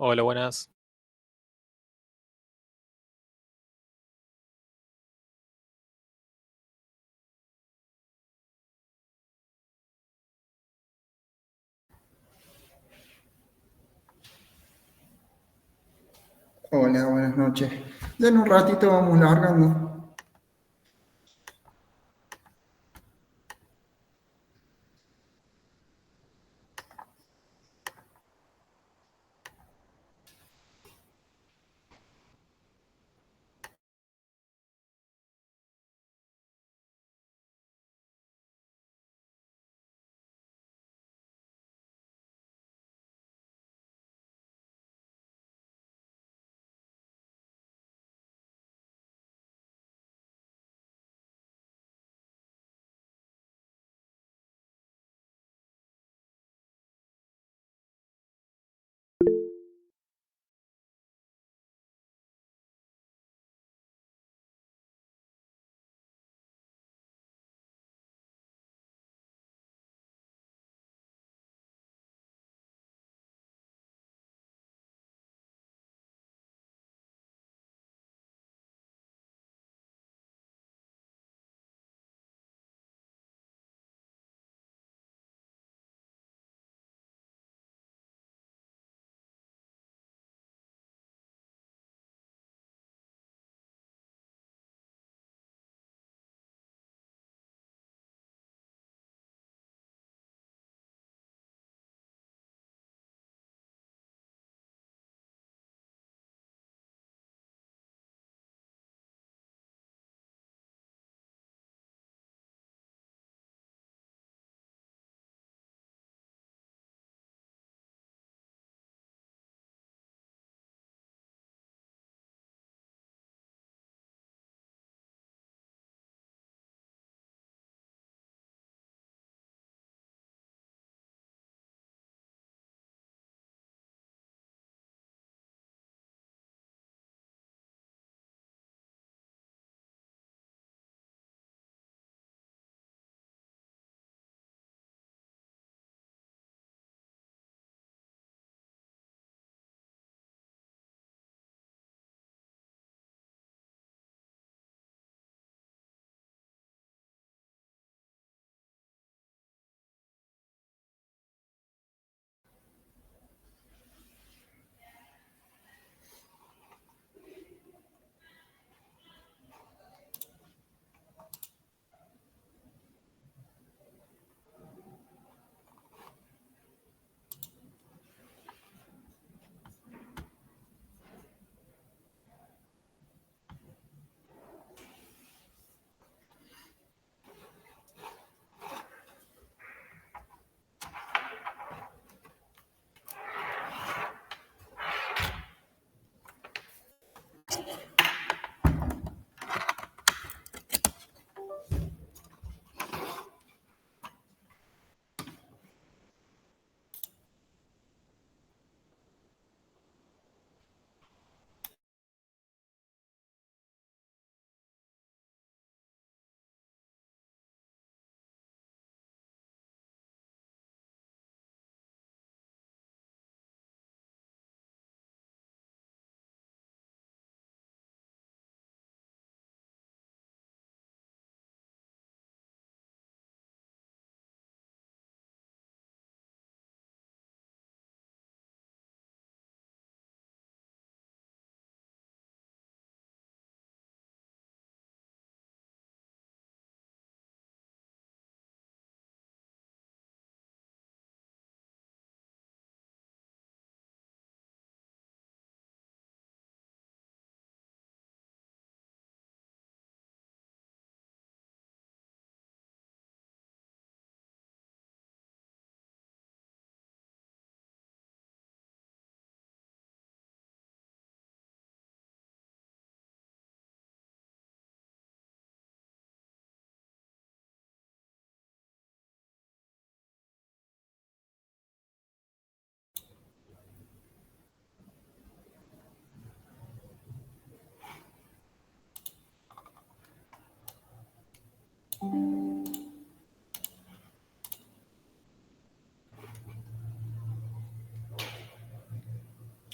Hola, buenas. Hola, buenas noches. Ya en un ratito vamos largando.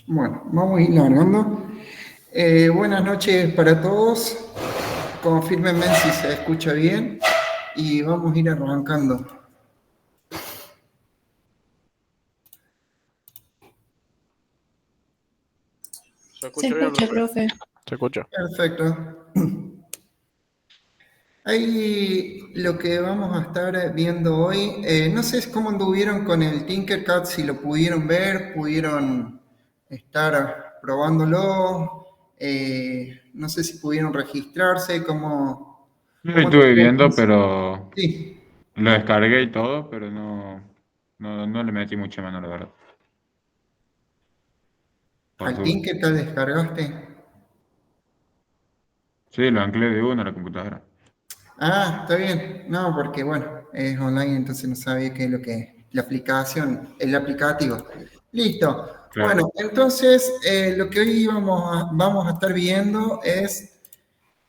Bueno, vamos a ir largando. Buenas noches para todos. Confírmenme si se escucha bien y vamos a ir arrancando. Se Se escucha bien, escucha, profe. profe. Se escucha. Perfecto. Ahí lo que vamos a estar viendo hoy, no sé cómo anduvieron con el Tinkercad, si lo pudieron ver, pudieron estar probándolo, no sé si pudieron registrarse, Lo cómo estuve viendo, anduvieron. pero Sí, lo descargué y todo, pero no le metí mucha mano, la verdad. Por al duda. Tinkercad descargaste. Sí, lo anclé de una a la computadora. Ah, está bien. No, porque bueno, es online, entonces no sabía qué es lo que es. La aplicación, el aplicativo. Listo. Claro. Bueno, entonces lo que hoy vamos a estar viendo es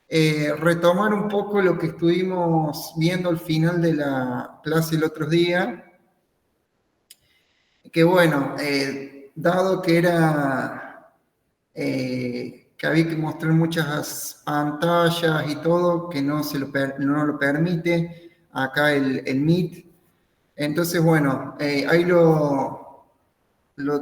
retomar un poco lo que estuvimos viendo al final de la clase el otro día. Que bueno, dado que era que había que mostrar muchas pantallas y todo, que no lo permite acá el Meet. Entonces, bueno, ahí lo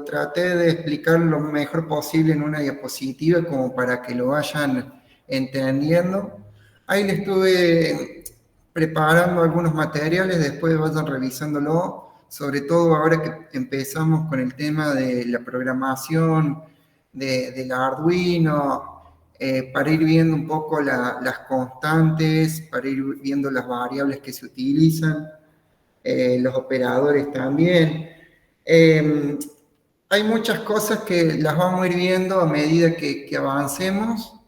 traté de explicar lo mejor posible en una diapositiva como para que lo vayan entendiendo. Ahí le estuve preparando algunos materiales, después vayan revisándolo, sobre todo ahora que empezamos con el tema de la programación del Arduino, para ir viendo un poco las constantes, para ir viendo las variables que se utilizan, los operadores también. Eh, Hay muchas cosas que las vamos a ir viendo a medida que avancemos.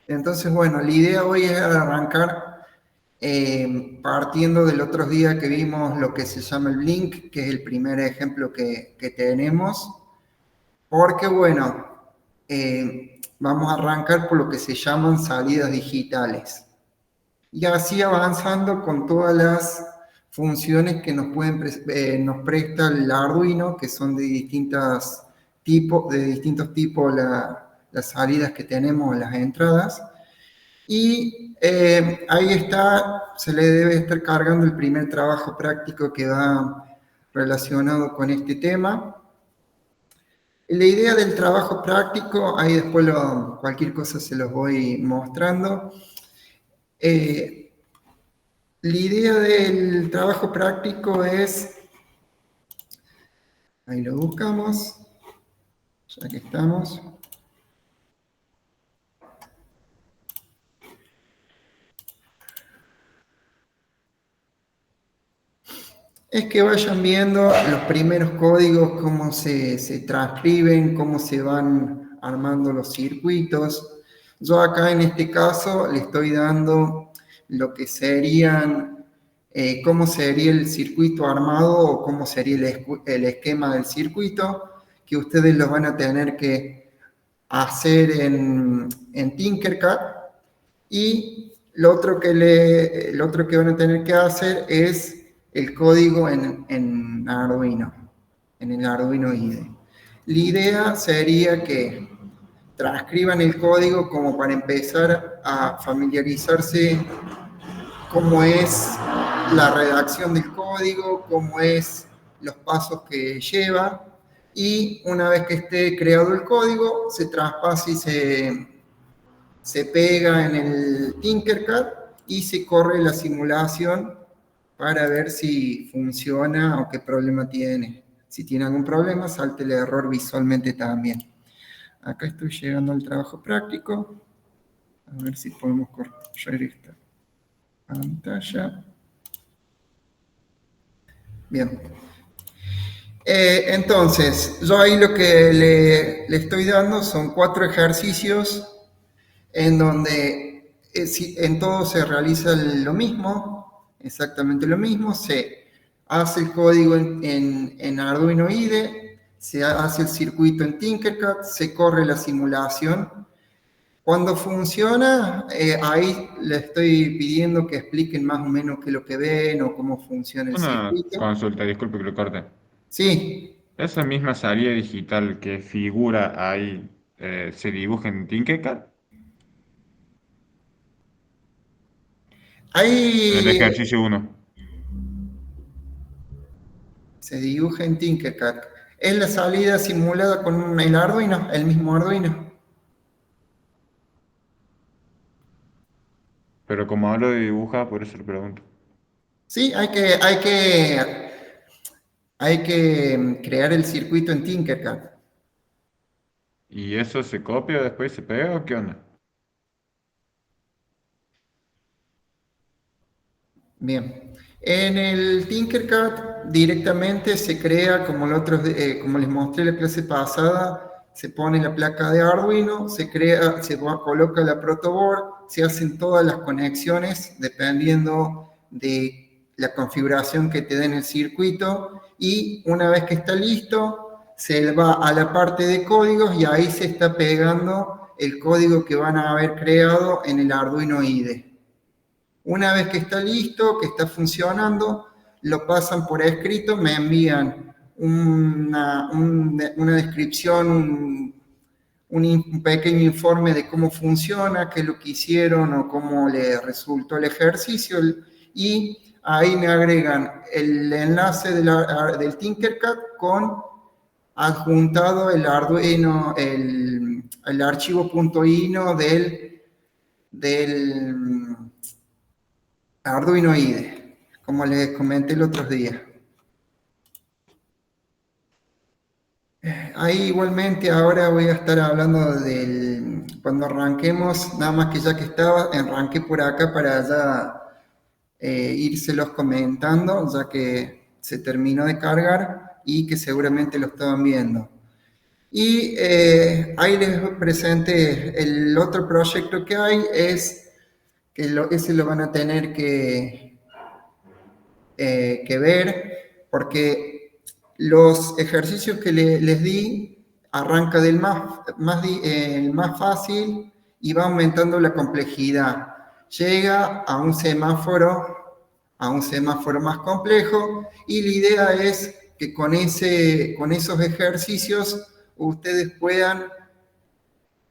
Entonces, bueno, la idea hoy es arrancar partiendo del otro día que vimos lo que se llama el Blink, que es el primer ejemplo que tenemos, porque bueno, vamos a arrancar por lo que se llaman salidas digitales. Y así avanzando con todas las funciones que nos presta el Arduino, que son de distintos tipos las salidas que tenemos, las entradas. Y ahí está, se le debe estar cargando el primer trabajo práctico que va relacionado con este tema. La idea del trabajo práctico, ahí después cualquier cosa se los voy mostrando. La idea del trabajo práctico es, ahí lo buscamos, ya que estamos. Es que vayan viendo los primeros códigos, cómo se transcriben, cómo se van armando los circuitos. Yo acá en este caso le estoy dando lo que serían, cómo sería el circuito armado o cómo sería el esquema del circuito, que ustedes lo van a tener que hacer en Tinkercad. Y lo otro que van a tener que hacer es el código en Arduino, en el Arduino IDE. La idea sería que transcriban el código como para empezar a familiarizarse cómo es la redacción del código, cómo es los pasos que lleva, y una vez que esté creado el código, se traspasa y se pega en el Tinkercad y se corre la simulación para ver si funciona o qué problema tiene. Si tiene algún problema, salte el error visualmente también. Acá estoy llegando al trabajo práctico. A ver si podemos correr esta pantalla. Bien. Entonces, yo ahí lo que le estoy dando son 4 ejercicios en donde en todo se realiza lo mismo, exactamente lo mismo, se hace el código en Arduino IDE, se hace el circuito en Tinkercad, se corre la simulación. Cuando funciona, ahí le estoy pidiendo que expliquen más o menos qué es lo que ven o cómo funciona el Una circuito. consulta, disculpe que lo corte. Sí, Esa misma salida digital que figura ahí, ¿se dibuja en Tinkercad? En el Ahí ejercicio uno. se dibuja en Tinkercad. Es la salida simulada con el Arduino, el mismo Arduino. Pero como hablo de dibuja, por eso le pregunto. Sí, hay que crear el circuito en Tinkercad. ¿Y eso se copia después y se pega o qué onda? Bien. En el Tinkercad directamente se crea, como les mostré la clase pasada, se pone la placa de Arduino, coloca la protoboard, se hacen todas las conexiones dependiendo de la configuración que te den el circuito y una vez que está listo, se va a la parte de códigos y ahí se está pegando el código que van a haber creado en el Arduino IDE. Una vez que está listo, que está funcionando, lo pasan por escrito, me envían una descripción, un pequeño informe de cómo funciona, qué es lo que hicieron o cómo les resultó el ejercicio, y ahí me agregan el enlace del Tinkercad con adjuntado el Arduino, el archivo .ino del Arduino IDE, como les comenté el otro día. Ahí igualmente ahora voy a estar hablando cuando arranquemos, nada más que ya que estaba, arranqué por acá para ya írselos comentando, ya que se terminó de cargar y que seguramente lo estaban viendo. Y ahí les presenté el otro proyecto que hay, es que ese lo van a tener que ver, porque los ejercicios que les di arranca del el más fácil y va aumentando la complejidad. Llega a un semáforo más complejo y la idea es que con esos ejercicios ustedes puedan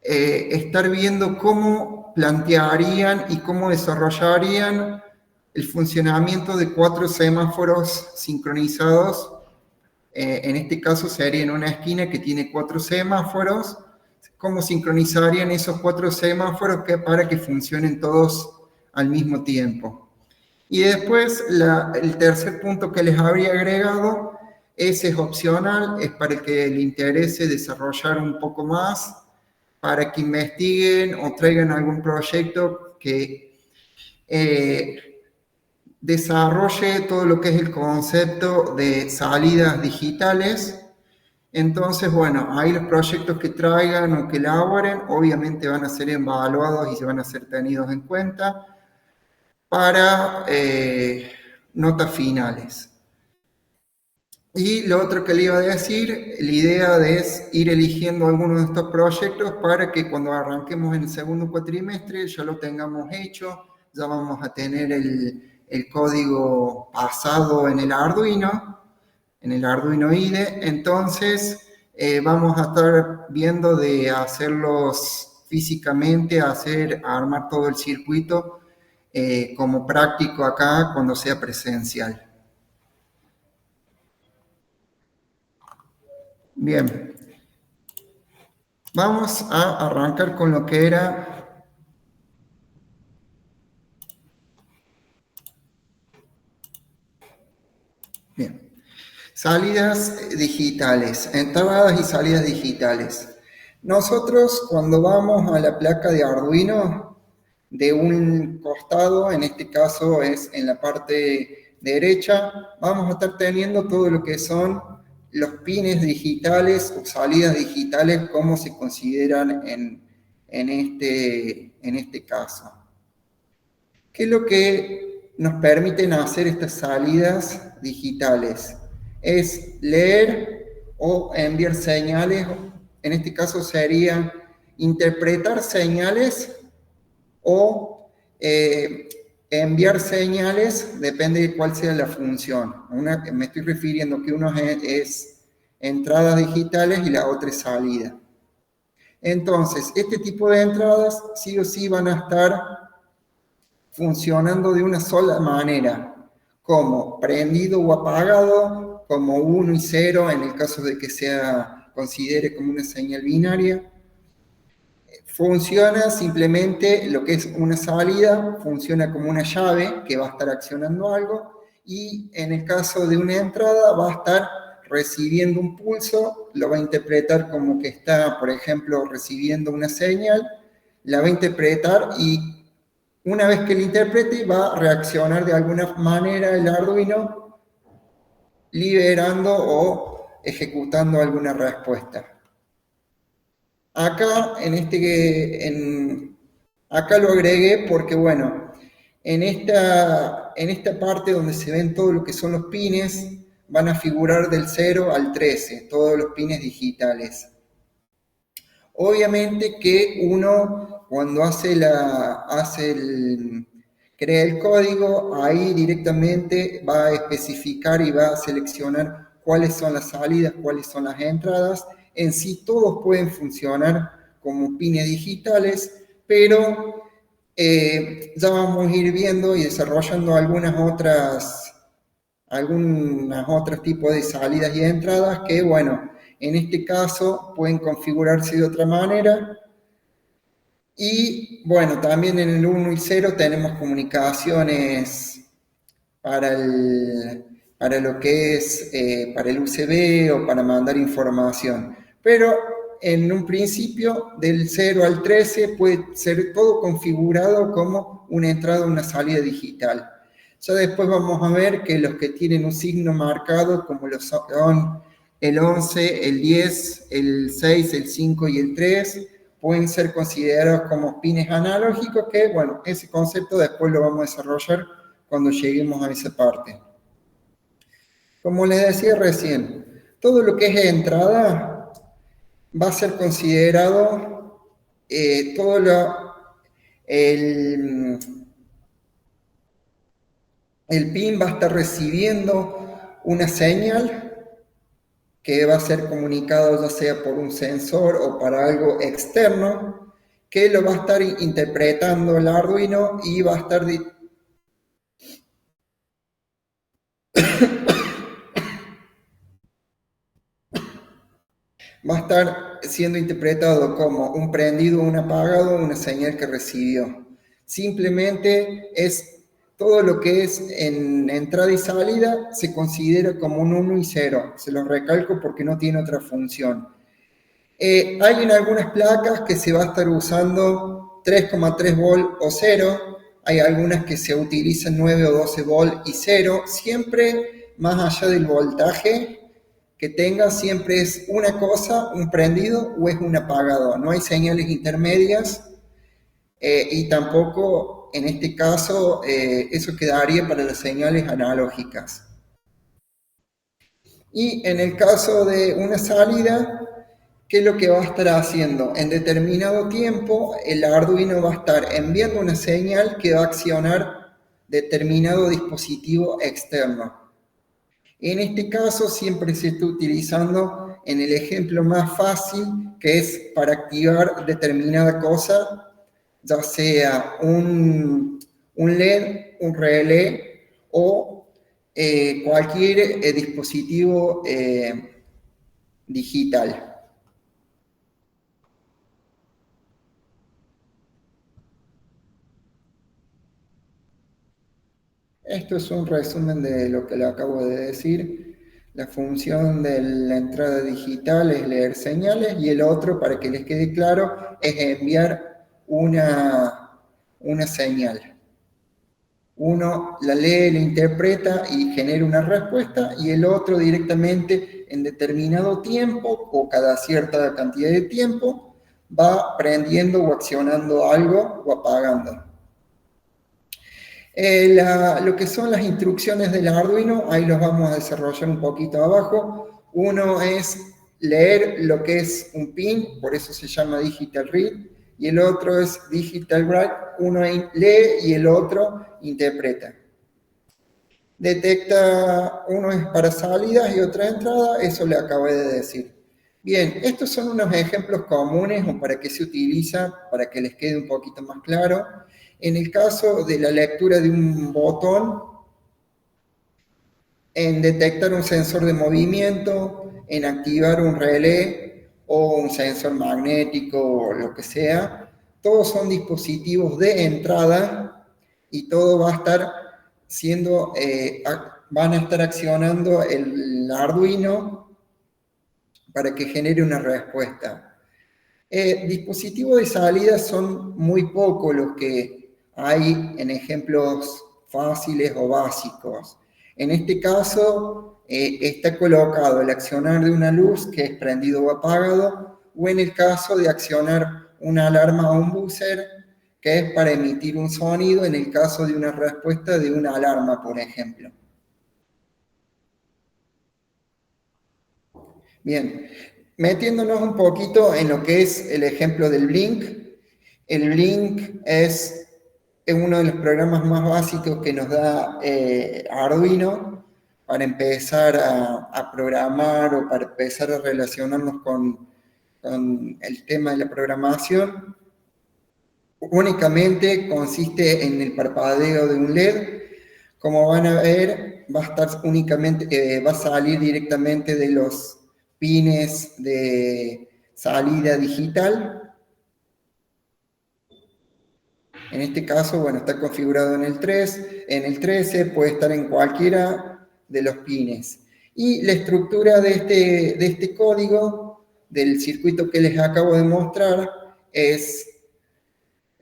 estar viendo cómo plantearían y cómo desarrollarían el funcionamiento de 4 semáforos sincronizados. En este caso sería en una esquina que tiene 4 semáforos. ¿Cómo sincronizarían esos 4 semáforos para que funcionen todos al mismo tiempo? Y después el tercer punto que les habría agregado, ese es opcional, es para el que le interese desarrollar un poco más, para que investiguen o traigan algún proyecto que desarrolle todo lo que es el concepto de salidas digitales. Entonces, bueno, ahí los proyectos que traigan o que elaboren, obviamente van a ser evaluados y se van a ser tenidos en cuenta para notas finales. Y lo otro que le iba a decir, la idea es ir eligiendo algunos de estos proyectos para que cuando arranquemos en el segundo cuatrimestre ya lo tengamos hecho, ya vamos a tener el código pasado en el Arduino IDE, entonces vamos a estar viendo de hacerlos físicamente, armar todo el circuito como práctico acá cuando sea presencial. Bien, vamos a arrancar con lo que era salidas digitales, entradas y salidas digitales. Nosotros cuando vamos a la placa de Arduino, de un costado, en este caso es en la parte derecha, vamos a estar teniendo todo lo que son los pines digitales o salidas digitales, como se consideran en este caso. ¿Qué es lo que nos permiten hacer estas salidas digitales? Es leer o enviar señales, en este caso sería interpretar señales o enviar señales, depende de cuál sea la función. Me estoy refiriendo que uno es entradas digitales y la otra es salida. Entonces, este tipo de entradas sí o sí van a estar funcionando de una sola manera, como prendido o apagado, como 1 y 0 en el caso de que sea considere como una señal binaria. Funciona simplemente lo que es una salida, funciona como una llave que va a estar accionando algo, y en el caso de una entrada va a estar recibiendo un pulso, lo va a interpretar como que está, por ejemplo, recibiendo una señal, la va a interpretar y una vez que la interprete va a reaccionar de alguna manera el Arduino liberando o ejecutando alguna respuesta. Acá, acá lo agregué porque, bueno, en esta parte donde se ven todo lo que son los pines, van a figurar del 0 al 13, todos los pines digitales. Obviamente que uno, cuando crea el código, ahí directamente va a especificar y va a seleccionar cuáles son las salidas, cuáles son las entradas. En sí todos pueden funcionar como pines digitales, pero ya vamos a ir viendo y desarrollando algunos otros tipos de salidas y entradas que, bueno, en este caso pueden configurarse de otra manera. Y bueno, también en el 1 y 0 tenemos comunicaciones para lo que es para el USB o para mandar información. Pero en un principio, del 0 al 13 puede ser todo configurado como una entrada o una salida digital. Ya después vamos a ver que los que tienen un signo marcado, como los son el 11, el 10, el 6, el 5 y el 3, pueden ser considerados como pines analógicos, que, bueno, ese concepto después lo vamos a desarrollar cuando lleguemos a esa parte. Como les decía recién, todo lo que es entrada va a ser considerado el pin va a estar recibiendo una señal que va a ser comunicado ya sea por un sensor o para algo externo, que lo va a estar interpretando el Arduino y va a estar siendo interpretado como un prendido, un apagado, una señal que recibió. Simplemente es todo lo que es en entrada y salida se considera como un 1 y 0. Se lo recalco porque no tiene otra función. Hay en algunas placas que se va a estar usando 3,3 volt o 0. Hay algunas que se utilizan 9 o 12 volt y 0. Siempre más allá del voltaje que tenga, siempre es una cosa, un prendido o es un apagado. No hay señales intermedias y tampoco, en este caso, eso quedaría para las señales analógicas. Y en el caso de una salida, ¿qué es lo que va a estar haciendo? En determinado tiempo, el Arduino va a estar enviando una señal que va a accionar determinado dispositivo externo. En este caso siempre se está utilizando en el ejemplo más fácil, que es para activar determinada cosa, ya sea un LED, un relé o cualquier dispositivo digital. Esto es un resumen de lo que le acabo de decir. La función de la entrada digital es leer señales y el otro, para que les quede claro, es enviar una señal. Uno la lee, la interpreta y genera una respuesta, y el otro directamente en determinado tiempo o cada cierta cantidad de tiempo va prendiendo o accionando algo o apagando. Lo que son las instrucciones del Arduino, ahí los vamos a desarrollar un poquito abajo. Uno es leer lo que es un pin, por eso se llama Digital Read, y el otro es Digital Write. Uno lee y el otro interpreta. Detecta, uno es para salidas y otra entrada, eso le acabé de decir. Bien, estos son unos ejemplos comunes o para qué se utiliza, para que les quede un poquito más claro. En el caso de la lectura de un botón, en detectar un sensor de movimiento, en activar un relé o un sensor magnético o lo que sea, todos son dispositivos de entrada y todo va a estar siendo, van a estar accionando el Arduino para que genere una respuesta. Dispositivos de salida son muy pocos los que hay en ejemplos fáciles o básicos. En este caso, está colocado el accionar de una luz que es prendido o apagado, o en el caso de accionar una alarma o un buzzer, que es para emitir un sonido en el caso de una respuesta de una alarma, por ejemplo. Bien, metiéndonos un poquito en lo que es el ejemplo del Blink. El Blink es uno de los programas más básicos que nos da Arduino para empezar a programar o para empezar a relacionarnos con el tema de la programación. Únicamente consiste en el parpadeo de un LED. Como van a ver, va a estar únicamente, va a salir directamente de los pines de salida digital. En este caso, bueno, está configurado en el 3, en el 13, puede estar en cualquiera de los pines. Y la estructura de este código, del circuito que les acabo de mostrar,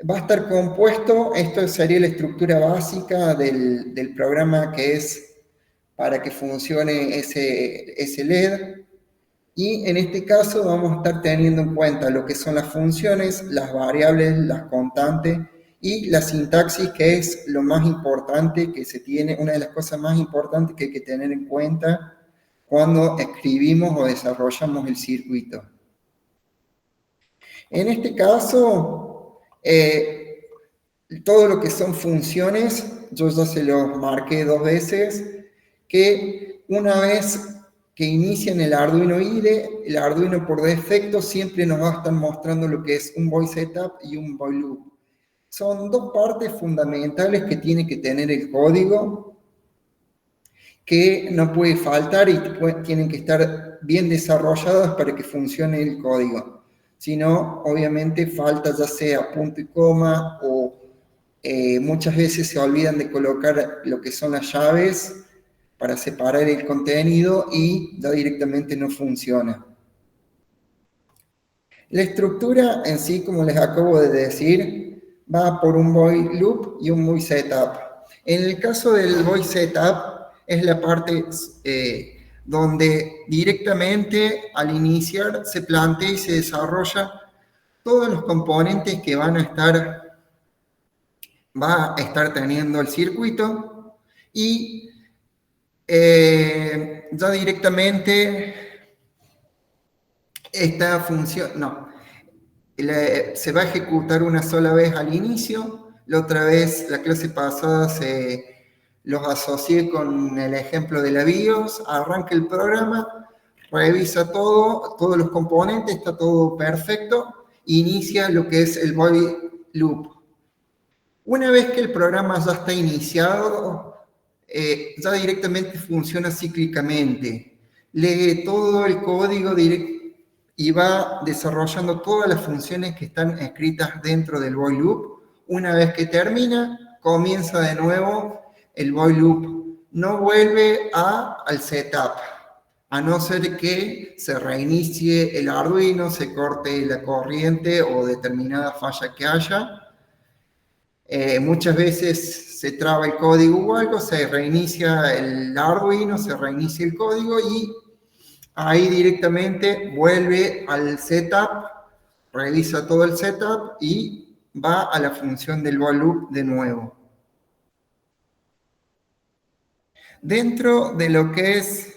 va a estar compuesto, esto sería la estructura básica del programa que es para que funcione ese LED. Y en este caso vamos a estar teniendo en cuenta lo que son las funciones, las variables, las constantes y la sintaxis, que es lo más importante que se tiene, una de las cosas más importantes que hay que tener en cuenta cuando escribimos o desarrollamos el circuito. En este caso, todo lo que son funciones, yo ya se los marqué 2 veces, que una vez que inician el Arduino IDE, el Arduino por defecto siempre nos va a estar mostrando lo que es un void setup y un void loop. Son 2 partes fundamentales que tiene que tener el código, que no puede faltar y tienen que estar bien desarrolladas para que funcione el código. Si no, obviamente falta ya sea punto y coma o muchas veces se olvidan de colocar lo que son las llaves para separar el contenido y ya directamente no funciona. La estructura en sí, como les acabo de decir, va por un void loop y un void setup. En el caso del void setup, es la parte donde directamente al iniciar se plantea y se desarrolla todos los componentes que va a estar teniendo el circuito y ya directamente esta función, se va a ejecutar una sola vez al inicio, la otra vez, la clase pasada los asocié con el ejemplo de la BIOS, arranca el programa, revisa todos los componentes, está todo perfecto, inicia lo que es el void loop. Una vez que el programa ya está iniciado, ya directamente funciona cíclicamente. Lee todo el código y va desarrollando todas las funciones que están escritas dentro del void loop. Una vez que termina, comienza de nuevo el void loop. No vuelve al setup, a no ser que se reinicie el Arduino, se corte la corriente o determinada falla que haya. Muchas veces se traba el código o algo, se reinicia el Arduino, se reinicia el código y ahí directamente vuelve al setup, revisa todo el setup y va a la función del void loop de nuevo. Dentro de lo que es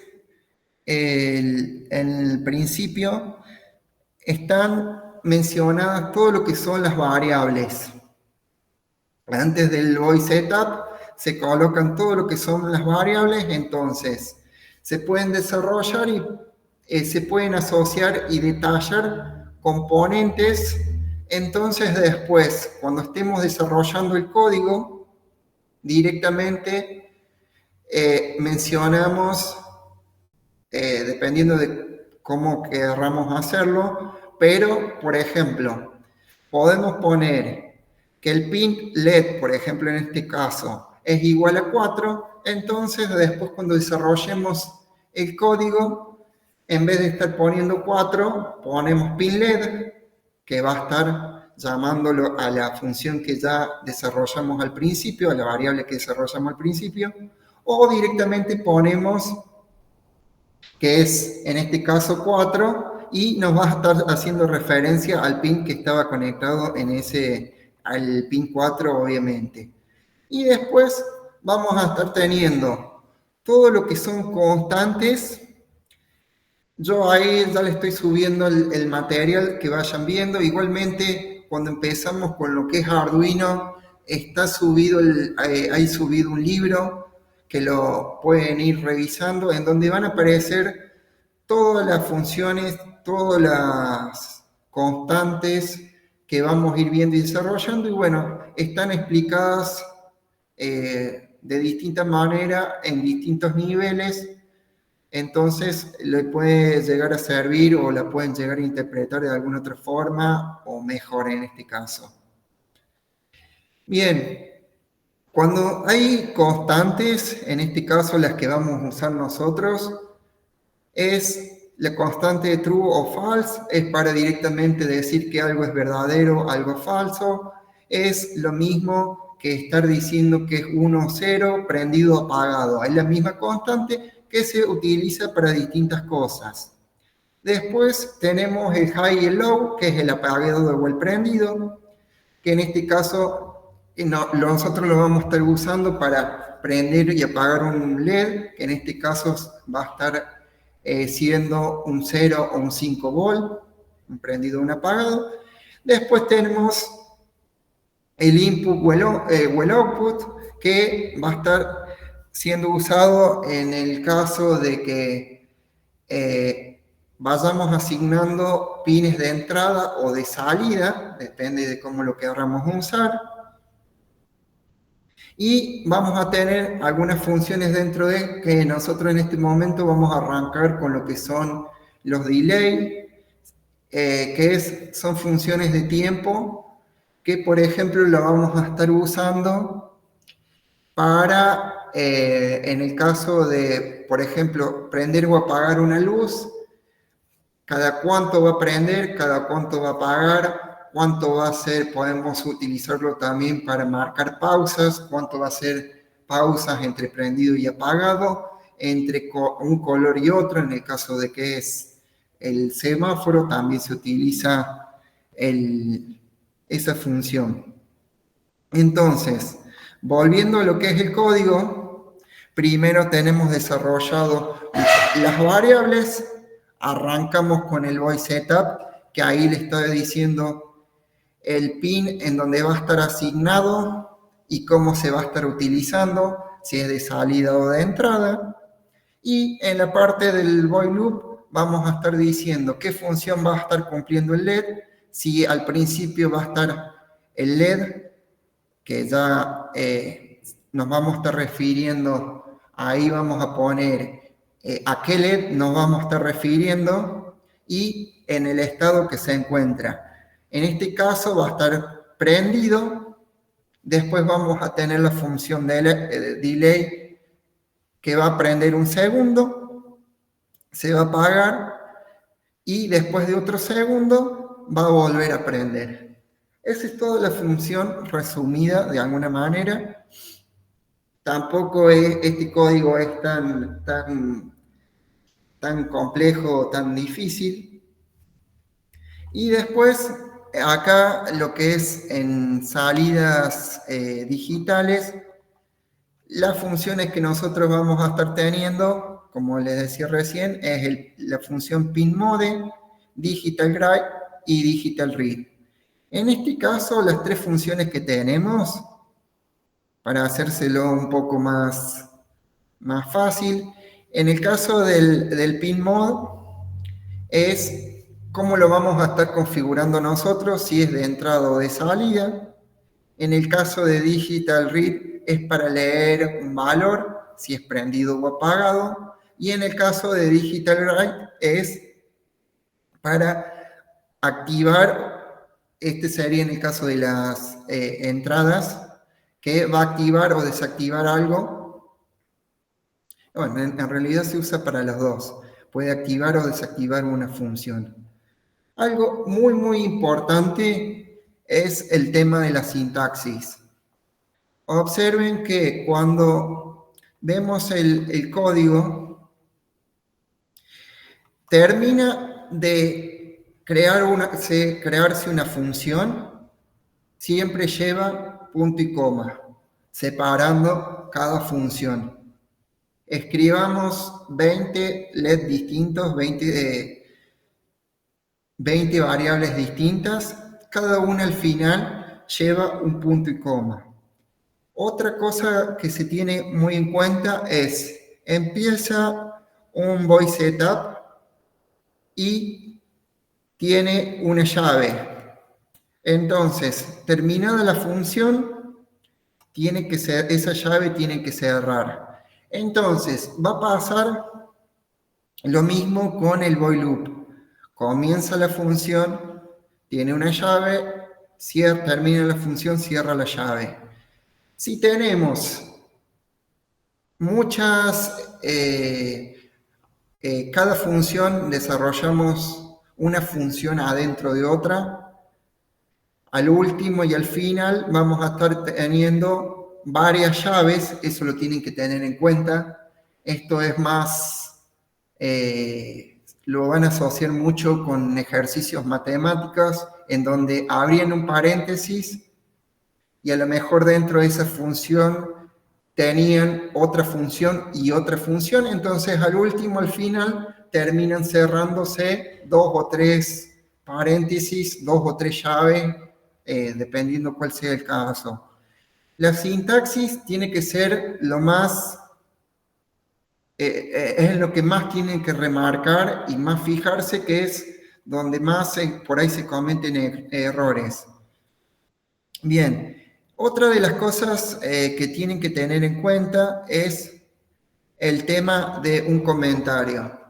el principio, están mencionadas todo lo que son las variables. Antes del void setup se colocan todo lo que son las variables, entonces se pueden desarrollar y se pueden asociar y detallar componentes. Entonces después, cuando estemos desarrollando el código, directamente mencionamos, dependiendo de cómo querramos hacerlo, pero, por ejemplo, podemos poner que el pin LED, por ejemplo, en este caso, es igual a 4, entonces después cuando desarrollemos el código, en vez de estar poniendo 4, ponemos pin LED, que va a estar llamándolo a la función que ya desarrollamos al principio, a la variable que desarrollamos al principio, o directamente ponemos que es en este caso 4 y nos va a estar haciendo referencia al pin que estaba conectado al pin 4 obviamente. Y después vamos a estar teniendo todo lo que son constantes. Yo ahí ya le estoy subiendo el material que vayan viendo. Igualmente, cuando empezamos con lo que es Arduino, está subido hay subido un libro que lo pueden ir revisando, en donde van a aparecer todas las funciones, todas las constantes que vamos a ir viendo y desarrollando. Y bueno, están explicadas de distinta manera, en distintos niveles. Entonces le puede llegar a servir o la pueden llegar a interpretar de alguna otra forma o mejor en este caso. Bien, cuando hay constantes, en este caso las que vamos a usar nosotros, es la constante de true o false, es para directamente decir que algo es verdadero, algo es falso. Es lo mismo que estar diciendo que es 1 o 0, prendido o apagado. Es la misma constante que se utiliza para distintas cosas. Después tenemos el high y el low, que es el apagado o el prendido, que en este caso nosotros lo vamos a estar usando para prender y apagar un LED, que en este caso va a estar siendo un 0 o un 5 volt, un prendido o un apagado. Después tenemos el input o el output, que va a estar siendo usado en el caso de que vayamos asignando pines de entrada o de salida, depende de cómo lo queramos usar. Y vamos a tener algunas funciones dentro de que nosotros en este momento vamos a arrancar con lo que son los delay, son funciones de tiempo que, por ejemplo, la vamos a estar usando para, en el caso de, por ejemplo, prender o apagar una luz, cada cuánto va a prender, cada cuánto va a apagar, cuánto va a ser, podemos utilizarlo también para marcar pausas, cuánto va a ser pausas entre prendido y apagado, entre un color y otro, en el caso de que es el semáforo, también se utiliza esa función. Entonces, volviendo a lo que es el código, primero tenemos desarrollado las variables, arrancamos con el void setup, que ahí le está diciendo el pin en donde va a estar asignado y cómo se va a estar utilizando, si es de salida o de entrada. Y en la parte del void loop vamos a estar diciendo qué función va a estar cumpliendo el LED, si al principio va a estar el LED, que ya nos vamos a estar refiriendo, ahí vamos a poner a qué LED nos vamos a estar refiriendo y en el estado que se encuentra. En este caso va a estar prendido, después vamos a tener la función de delay que va a prender un segundo, se va a apagar y después de otro segundo va a volver a prender. Esa es toda la función resumida de alguna manera. Tampoco este código es tan complejo, tan difícil. Y después, acá lo que es en salidas digitales, las funciones que nosotros vamos a estar teniendo, como les decía recién, es la función pinMode, digitalWrite y digitalRead. En este caso, las tres funciones que tenemos para hacérselo un poco más fácil. En el caso del pin mode, es cómo lo vamos a estar configurando nosotros, si es de entrada o de salida. En el caso de digital read, es para leer un valor, si es prendido o apagado. Y en el caso de digital write, es para activar, este sería en el caso de las entradas, que va a activar o desactivar algo. Bueno, en realidad se usa para los dos. Puede activar o desactivar una función. Algo muy importante es el tema de la sintaxis. Observen que cuando vemos el código, termina de crearse una función, siempre lleva punto y coma, separando cada función. Escribamos 20 LED distintos, 20 variables distintas, cada una al final lleva un punto y coma. Otra cosa que se tiene muy en cuenta es, empieza un void setup y tiene una llave. Entonces, terminada la función, esa llave tiene que cerrar. Entonces, va a pasar lo mismo con el void loop. Comienza la función, tiene una llave, termina la función, cierra la llave. Si tenemos cada función desarrollamos una función adentro de otra, al último y al final vamos a estar teniendo varias llaves, eso lo tienen que tener en cuenta. Esto es más, lo van a asociar mucho con ejercicios matemáticos, en donde abrían un paréntesis y a lo mejor dentro de esa función tenían otra función y otra función, entonces al último, al final, terminan cerrándose 2 o 3 paréntesis, 2 o 3 llaves, dependiendo cuál sea el caso. La sintaxis tiene que ser lo más, es lo que más tienen que remarcar y más fijarse, que es donde más por ahí se cometen errores. Bien. Otra de las cosas que tienen que tener en cuenta es el tema de un comentario.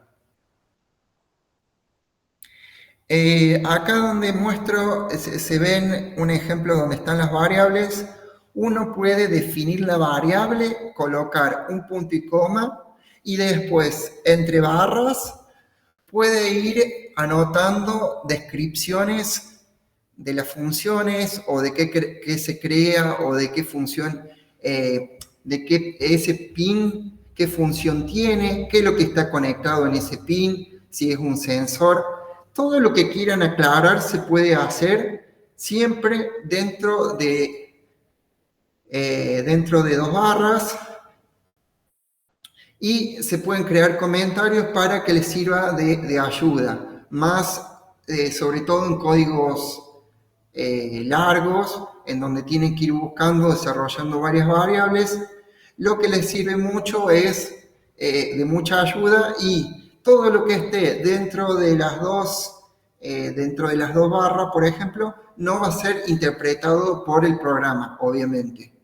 Acá donde muestro, se ven un ejemplo donde están las variables. Uno puede definir la variable, colocar un punto y coma, y después, entre barras, puede ir anotando descripciones de las funciones o de qué se crea o de qué función, de qué ese pin, qué función tiene, qué es lo que está conectado en ese pin, si es un sensor. Todo lo que quieran aclarar se puede hacer siempre dentro de 2 barras, y se pueden crear comentarios para que les sirva de ayuda, más sobre todo en códigos largos, en donde tienen que ir buscando, desarrollando varias variables. Lo que les sirve mucho es de mucha ayuda, y todo lo que esté dentro de las dos barras, por ejemplo, no va a ser interpretado por el programa, obviamente.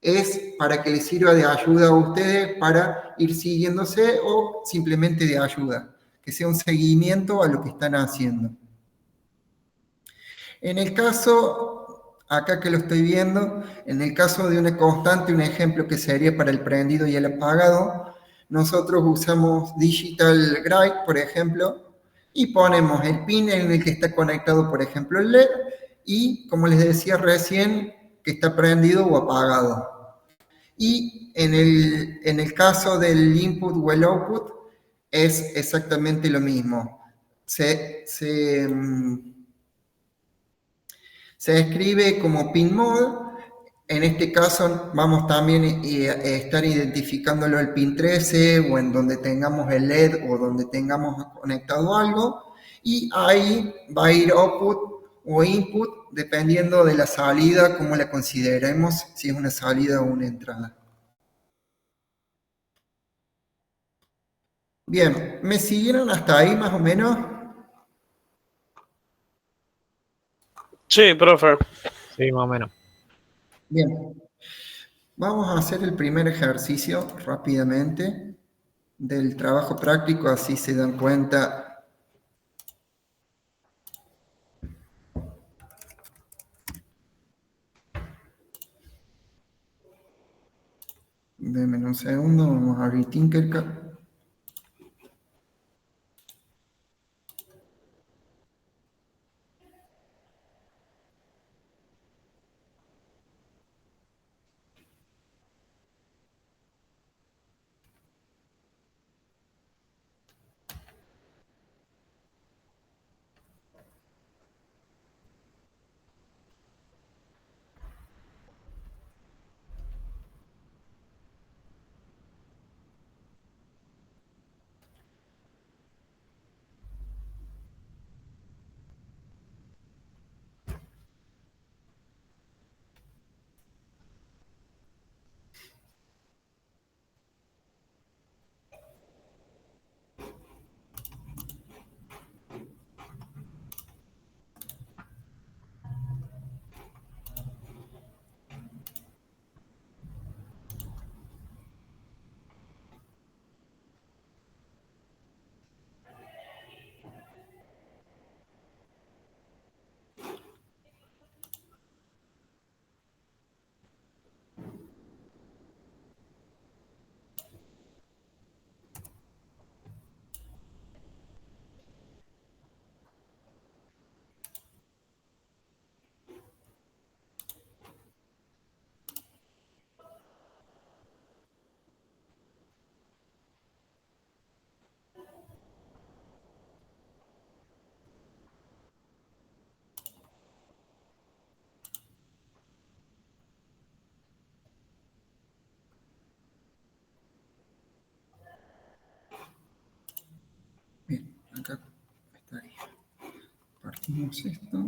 Es para que les sirva de ayuda a ustedes para ir siguiéndose, o simplemente de ayuda, que sea un seguimiento a lo que están haciendo. En el caso, acá que lo estoy viendo, en el caso de una constante, un ejemplo que sería para el prendido y el apagado, nosotros usamos digital write, por ejemplo, y ponemos el pin en el que está conectado, por ejemplo, el LED, y como les decía recién, que está prendido o apagado. Y en el caso del input o el output, es exactamente lo mismo. Se escribe como pin mode. En este caso vamos también a estar identificándolo el pin 13, o en donde tengamos el LED o donde tengamos conectado algo, y ahí va a ir output o input, dependiendo de la salida, como la consideremos, si es una salida o una entrada. Bien, ¿me siguieron hasta ahí más o menos? Sí, profe. Sí, más o menos. Bien, vamos a hacer el primer ejercicio rápidamente del trabajo práctico, así se dan cuenta. Denme un segundo, vamos a abrir Tinkercad. Bien, acá estaría. Partimos esto.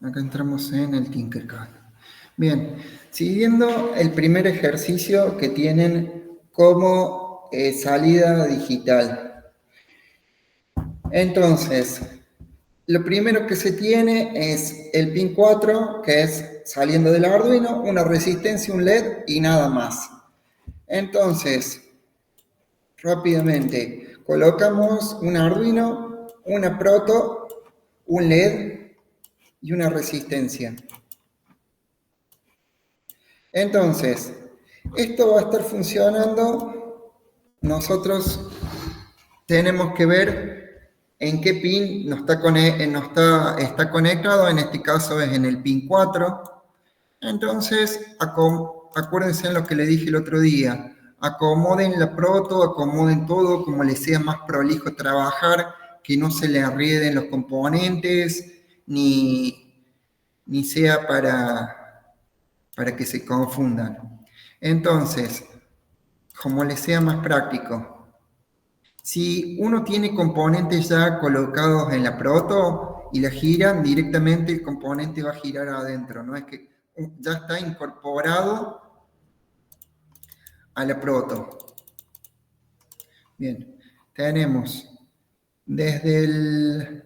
Acá entramos en el Tinkercad. Bien, siguiendo el primer ejercicio que tienen como salida digital. Entonces, lo primero que se tiene es el pin 4, que es saliendo del Arduino, una resistencia, un LED y nada más. Entonces, rápidamente, colocamos un Arduino, una proto, un LED y una resistencia. Entonces, esto va a estar funcionando. Nosotros tenemos que ver en qué pin está conectado. En este caso es en el pin 4. Entonces, acuérdense en lo que le dije el otro día. Acomoden la proto, acomoden todo como les sea más prolijo trabajar, que no se le arrieden los componentes, ni sea para que se confundan. Entonces, como les sea más práctico, si uno tiene componentes ya colocados en la proto y la giran, directamente el componente va a girar adentro, no es que ya está incorporado a la proto. Bien, tenemos desde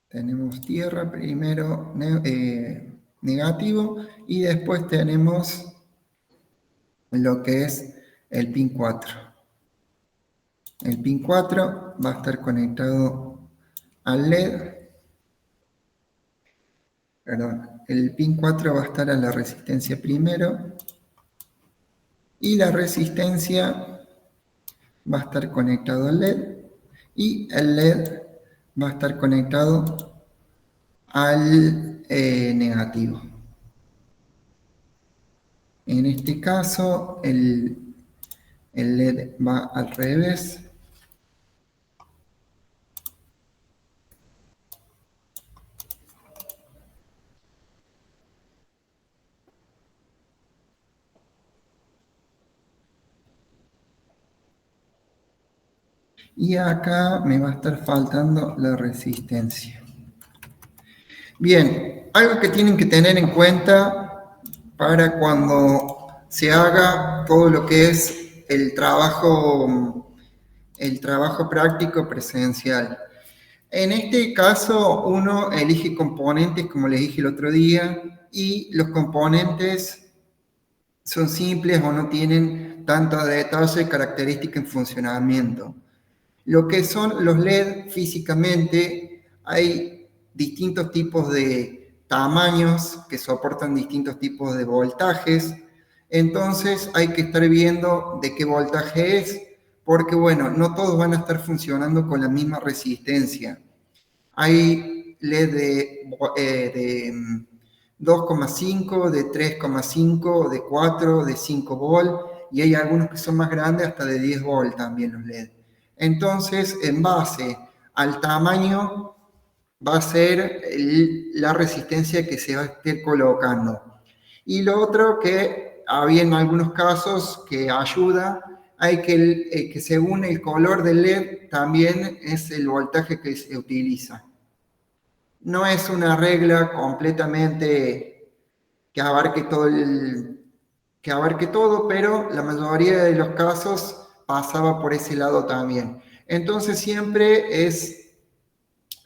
tenemos tierra primero, negativo, y después tenemos lo que es el pin 4. El pin 4 va a estar conectado al LED. Perdón, el pin 4 va a estar a la resistencia primero. Y la resistencia va a estar conectado al LED. Y el LED va a estar conectado al negativo. En este caso, el LED va al revés. Y acá me va a estar faltando la resistencia. Bien, algo que tienen que tener en cuenta para cuando se haga todo lo que es el trabajo práctico presencial. En este caso, uno elige componentes, como les dije el otro día, y los componentes son simples o no tienen tanto detalle, característica en funcionamiento. Lo que son los LED físicamente, hay distintos tipos de tamaños que soportan distintos tipos de voltajes. Entonces hay que estar viendo de qué voltaje es, porque bueno, no todos van a estar funcionando con la misma resistencia. Hay LED de 2,5, de 3,5, de 4, de 5 volt, y hay algunos que son más grandes, hasta de 10 volt también los LED. Entonces, en base al tamaño, va a ser la resistencia que se va a estar colocando. Y lo otro que había en algunos casos que ayuda, hay que según el color del LED también es el voltaje que se utiliza. No es una regla completamente que abarque que abarque todo, pero la mayoría de los casos pasaba por ese lado también. Entonces siempre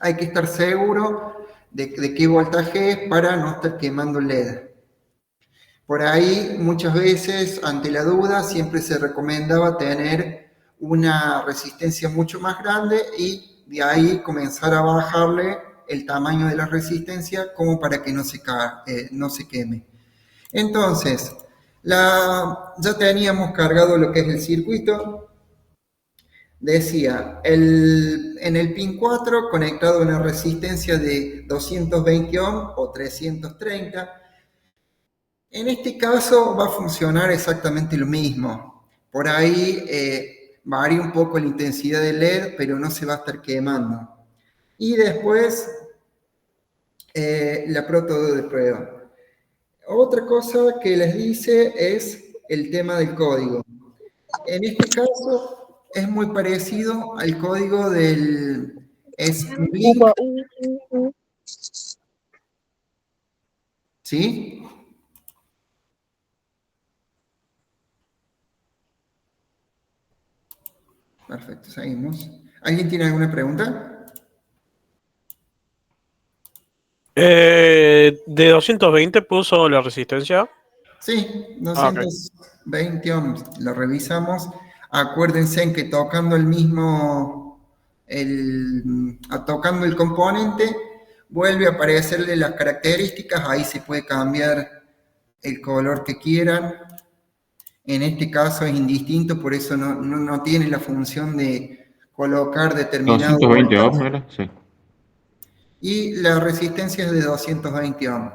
hay que estar seguro de qué voltaje es para no estar quemando LED. Por ahí muchas veces, ante la duda, siempre se recomendaba tener una resistencia mucho más grande y de ahí comenzar a bajarle el tamaño de la resistencia como para que no se queme. Entonces, ya teníamos cargado lo que es el circuito. Decía, en el pin 4 conectado a una resistencia de 220 ohm o 330. En este caso va a funcionar exactamente lo mismo. Por ahí varía un poco la intensidad del LED, pero no se va a estar quemando. Y después la proto de prueba. Otra cosa que les dice es el tema del código. En este caso es muy parecido al código del Blink, ¿sí? Perfecto, seguimos. ¿Alguien tiene alguna pregunta? ¿De 220 puso la resistencia? Sí, Ok. 220 ohms, lo revisamos. Acuérdense en que tocando tocando el componente, vuelve a aparecerle las características, ahí se puede cambiar el color que quieran. En este caso es indistinto, por eso no tiene la función de colocar determinado 220 ohms, voltaje. ¿no era? Sí. Y la resistencia es de 220 ohms.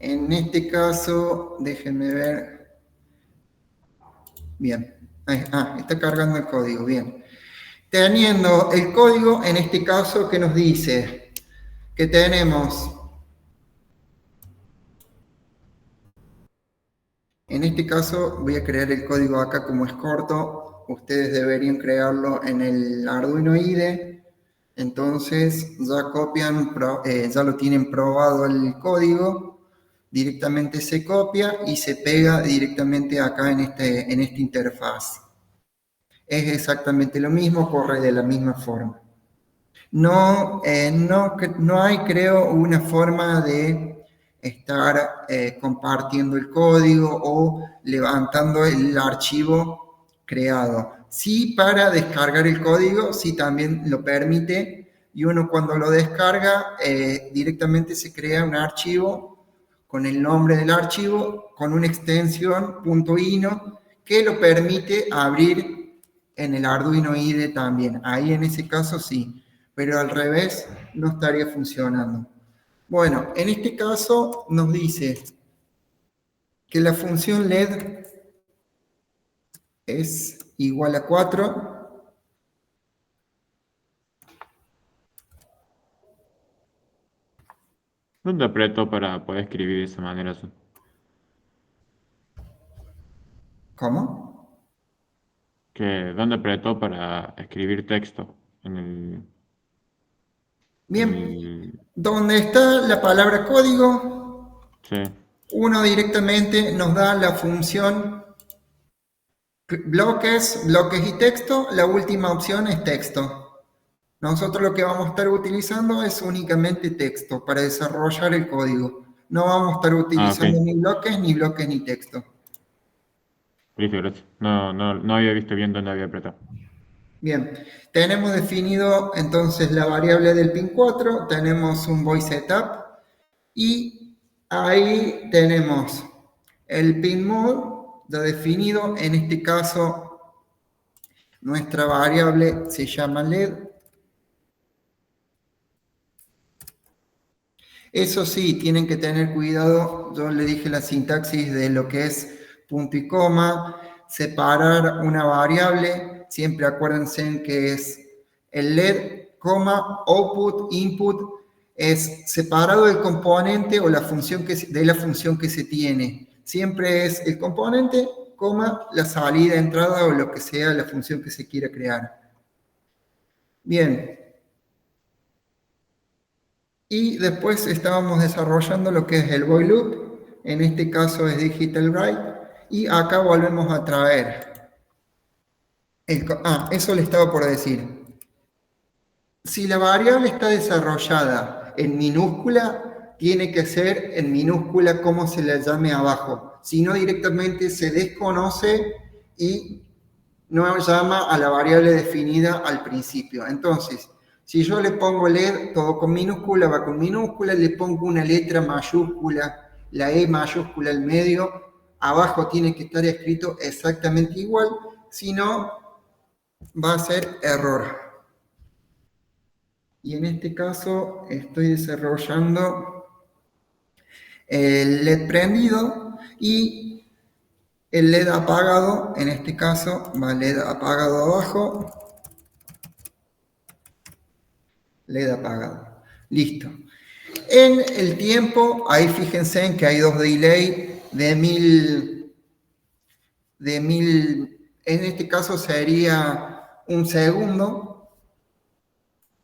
En este caso, déjenme ver. Bien. Está cargando el código. Bien. Teniendo el código, en este caso, ¿qué nos dice? Que tenemos. En este caso, voy a crear el código acá como es corto. Ustedes deberían crearlo en el Arduino IDE. Entonces, ya copian, ya lo tienen probado el código. Directamente se copia y se pega directamente acá en esta interfaz. Es exactamente lo mismo, corre de la misma forma. No hay, creo, una forma de estar compartiendo el código o levantando el archivo creado. Sí, para descargar el código, sí también lo permite, y uno cuando lo descarga directamente se crea un archivo con el nombre del archivo, con una extensión .ino que lo permite abrir en el Arduino IDE también. Ahí en ese caso sí, pero al revés no estaría funcionando. Bueno, en este caso nos dice que la función LED es igual a 4. ¿Dónde aprieto para poder escribir de esa manera eso? ¿Cómo? ¿Dónde apretó para escribir texto? Bien, el- donde está la palabra código, sí. uno directamente nos da la función bloques y texto. La última opción es texto. Nosotros lo que vamos a estar utilizando es únicamente texto para desarrollar el código. No vamos a estar Ah, ok. utilizando ni bloques ni texto. Listo, gracias. No había visto bien dónde había apretado. Bien, tenemos definido entonces la variable del pin 4, tenemos un void setup y ahí tenemos el pin mode ya definido. En este caso, nuestra variable se llama LED. Eso sí, tienen que tener cuidado. Yo le dije la sintaxis de lo que es punto y coma, separar una variable. Siempre acuérdense en que es el LED, coma, output, input, es separado del componente o la función de la función que se tiene. Siempre es el componente, coma, la salida, entrada o lo que sea la función que se quiera crear. Bien. Y después estábamos desarrollando lo que es el void loop, en este caso es digital write, y acá volvemos a traer. Eso le estaba por decir. Si la variable está desarrollada en minúscula, tiene que ser en minúscula como se la llame abajo. Si no, directamente se desconoce y no llama a la variable definida al principio. Entonces, si yo le pongo LED, todo con minúscula, va con minúscula, le pongo una letra mayúscula, la E mayúscula al medio, abajo tiene que estar escrito exactamente igual, si no, va a ser error. Y en este caso estoy desarrollando el LED prendido y el LED apagado. En este caso va LED apagado abajo, LED apagado. Listo. En el tiempo, ahí fíjense en que hay dos delay de 1000, en este caso sería un segundo.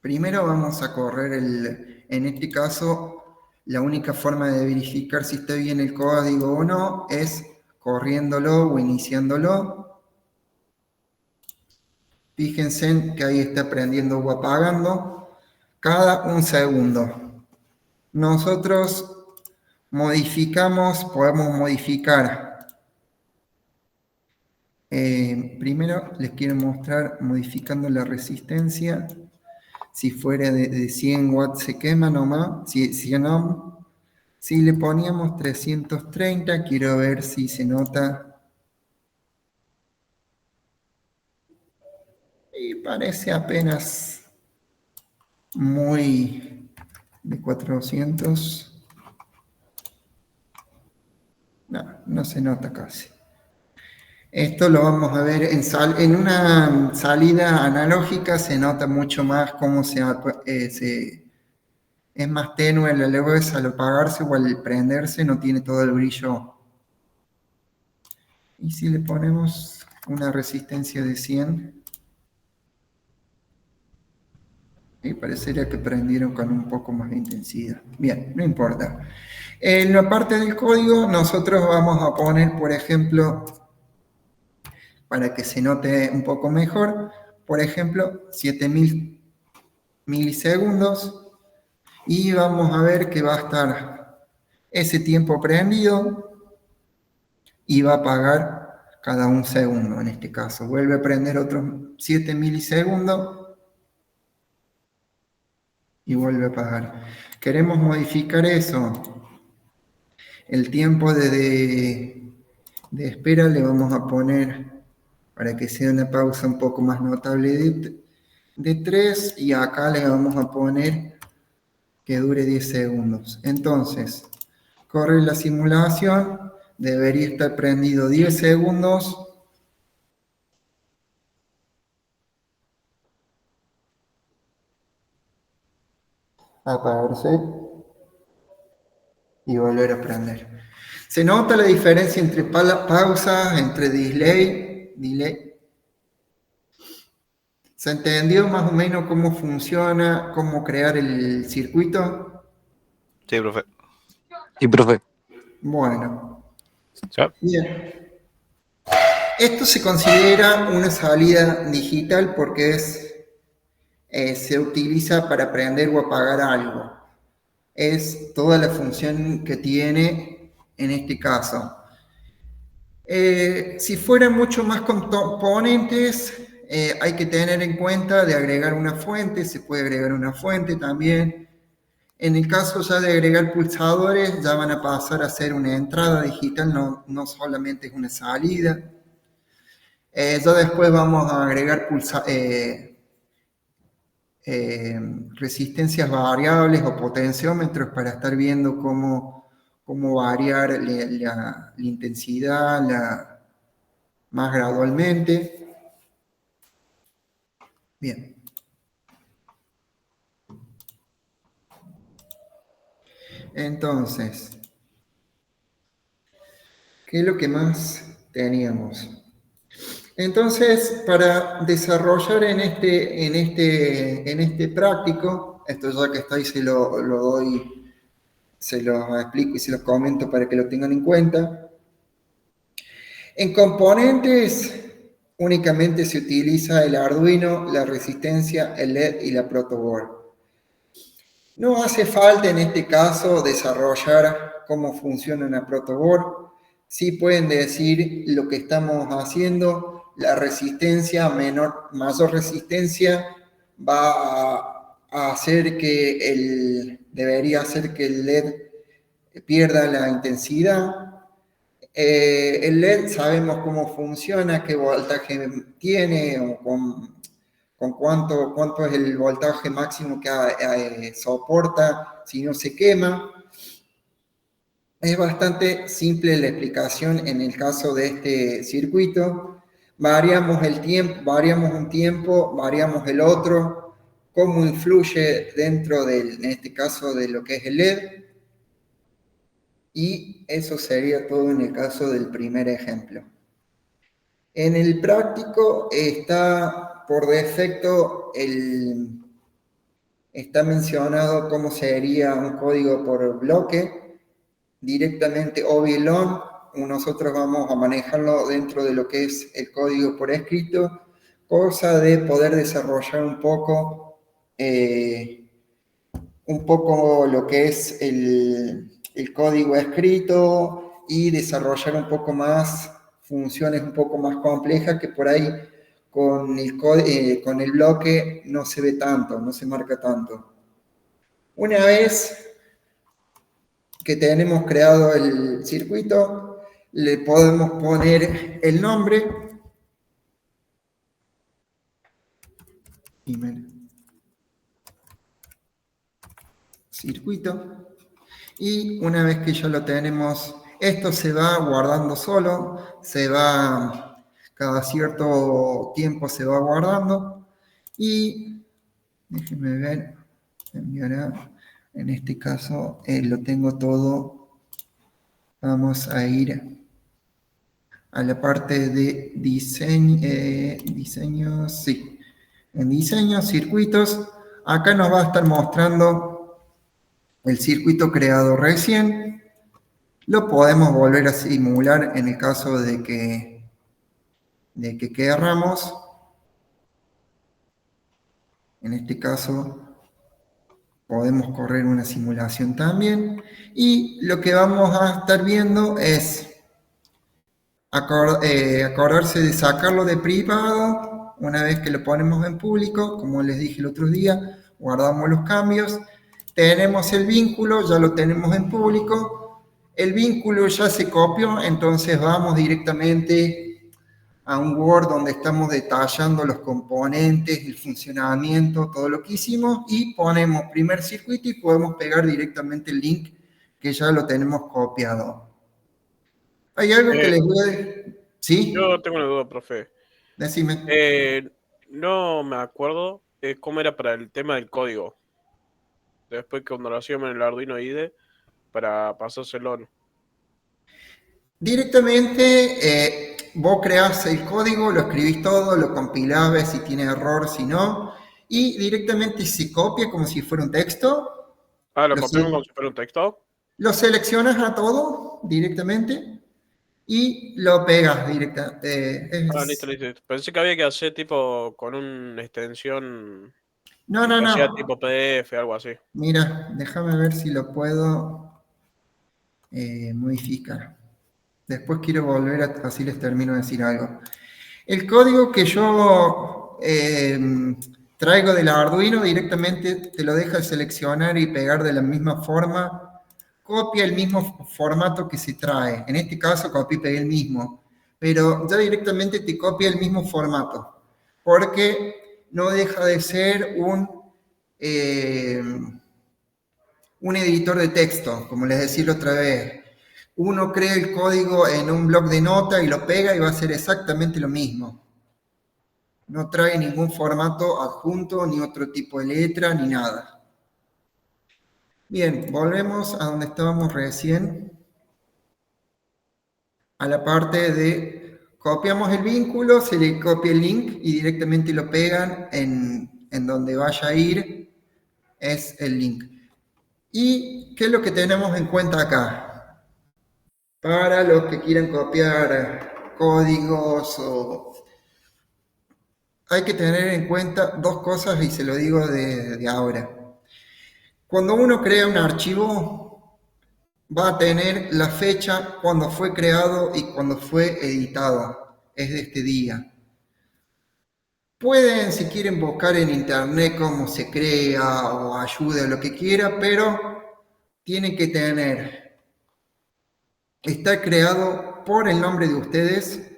Primero vamos a correr en este caso, la única forma de verificar si está bien el código o no es corriéndolo o iniciándolo. Fíjense en que ahí está prendiendo o apagando cada un segundo. Nosotros podemos modificar. Primero les quiero mostrar modificando la resistencia. Si fuera de 100 watts se quema nomás, 100 ohm. Si le poníamos 330, quiero ver si se nota. Y parece apenas muy de 400. No se nota casi. Esto lo vamos a ver en una salida analógica, se nota mucho más cómo es más tenue la luz al apagarse o al prenderse, no tiene todo el brillo. Y si le ponemos una resistencia de 100, y parecería que prendieron con un poco más de intensidad. Bien, no importa. En la parte del código nosotros vamos a poner, por ejemplo, para que se note un poco mejor, por ejemplo, 7000 milisegundos, y vamos a ver que va a estar ese tiempo prendido y va a apagar cada un segundo. En este caso vuelve a prender otros 7 milisegundos y vuelve a apagar. Queremos modificar eso. El tiempo de espera le vamos a poner, para que sea una pausa un poco más notable, de 3, y acá le vamos a poner que dure 10 segundos. Entonces, corre la simulación, debería estar prendido 10 segundos. Apagarse y volver a prender. Se nota la diferencia entre pausas, entre delay ¿Se entendió más o menos cómo funciona, cómo crear el circuito? Sí, profe. Sí, profe. Bueno, ¿Ya? bien. Esto se considera una salida digital porque se utiliza para prender o apagar algo. Es toda la función que tiene en este caso. Si fueran mucho más componentes, hay que tener en cuenta de agregar una fuente, se puede agregar una fuente también. En el caso ya de agregar pulsadores, ya van a pasar a ser una entrada digital, no solamente es una salida. Ya después vamos a agregar resistencias variables o potenciómetros para estar viendo cómo variar la intensidad más gradualmente. Bien. Entonces, ¿qué es lo que más teníamos? Entonces, para desarrollar en este práctico, esto ya que está ahí se lo doy, se lo explico y se lo comento para que lo tengan en cuenta. En componentes únicamente se utiliza el Arduino, la resistencia, el LED y la protoboard. No hace falta en este caso desarrollar cómo funciona una protoboard. Sí pueden decir lo que estamos haciendo, la resistencia, mayor resistencia va a hacer debería hacer que el LED pierda la intensidad. El LED sabemos cómo funciona, qué voltaje tiene o con cuánto es el voltaje máximo que soporta si no se quema. Es bastante simple la explicación en el caso de este circuito. Variamos el tiempo, variamos un tiempo, variamos el otro, cómo influye dentro en este caso, de lo que es el LED. Y eso sería todo en el caso del primer ejemplo. En el práctico está por defecto está mencionado cómo sería un código por bloque, directamente OBLON. Nosotros vamos a manejarlo dentro de lo que es el código por escrito, cosa de poder desarrollar un poco lo que es el código escrito y desarrollar un poco más funciones un poco más complejas que por ahí con el bloque no se ve tanto, no se marca tanto. Una vez que tenemos creado el circuito, le podemos poner el nombre. Circuito. Y una vez que ya lo tenemos, esto se va guardando solo, cada cierto tiempo se va guardando. Y déjenme ver, enviará, en este caso lo tengo todo. Vamos a ir a la parte de diseño, sí. En diseño, circuitos, acá nos va a estar mostrando el circuito creado recién. Lo podemos volver a simular en el caso de que querramos. En este caso podemos correr una simulación también. Y lo que vamos a estar viendo es acordarse de sacarlo de privado. Una vez que lo ponemos en público, como les dije el otro día, guardamos los cambios. Tenemos el vínculo, ya lo tenemos en público. El vínculo ya se copió, entonces vamos directamente a un Word donde estamos detallando los componentes, el funcionamiento, todo lo que hicimos, y ponemos primer circuito y podemos pegar directamente el link que ya lo tenemos copiado. ¿Hay algo que les voy a decir? ¿Sí? Yo tengo una duda, profe. Decime. No me acuerdo cómo era para el tema del código. Después que cuando lo hacíamos en el Arduino IDE para pasárselo. Directamente, vos creás el código, lo escribís todo, lo compilás, ves si tiene error, si no, y directamente se copia como si fuera un texto, Lo lo, copiamos como se- si fuera un texto. lo seleccionas a todo directamente y lo pegas directamente. Listo, listo, listo. Pensé que había que hacer tipo con una extensión No, no, que hacía no. tipo PDF, algo así. Mira, déjame ver si lo puedo modificar. Después quiero volver a, así les termino de decir algo. El código que yo traigo del Arduino directamente te lo deja seleccionar y pegar de la misma forma. Copia el mismo formato que se trae. En este caso copié y pegué el mismo. Pero ya directamente te copia el mismo formato. Porque no deja de ser eh, un editor de texto, como les decía la otra vez. Uno crea el código en un bloc de nota y lo pega y va a ser exactamente lo mismo. No trae ningún formato adjunto, ni otro tipo de letra, ni nada. Bien, volvemos a donde estábamos recién, a la parte de copiamos el vínculo, se le copia el link y directamente lo pegan en donde vaya a ir, es el link. ¿Y qué es lo que tenemos en cuenta acá? Para los que quieran copiar códigos hay que tener en cuenta dos cosas y se lo digo de ahora. Cuando uno crea un archivo, va a tener la fecha cuando fue creado y cuando fue editado, es de este día. Pueden, si quieren, buscar en internet cómo se crea o ayuda o lo que quiera, pero tiene que tener, está creado por el nombre de ustedes,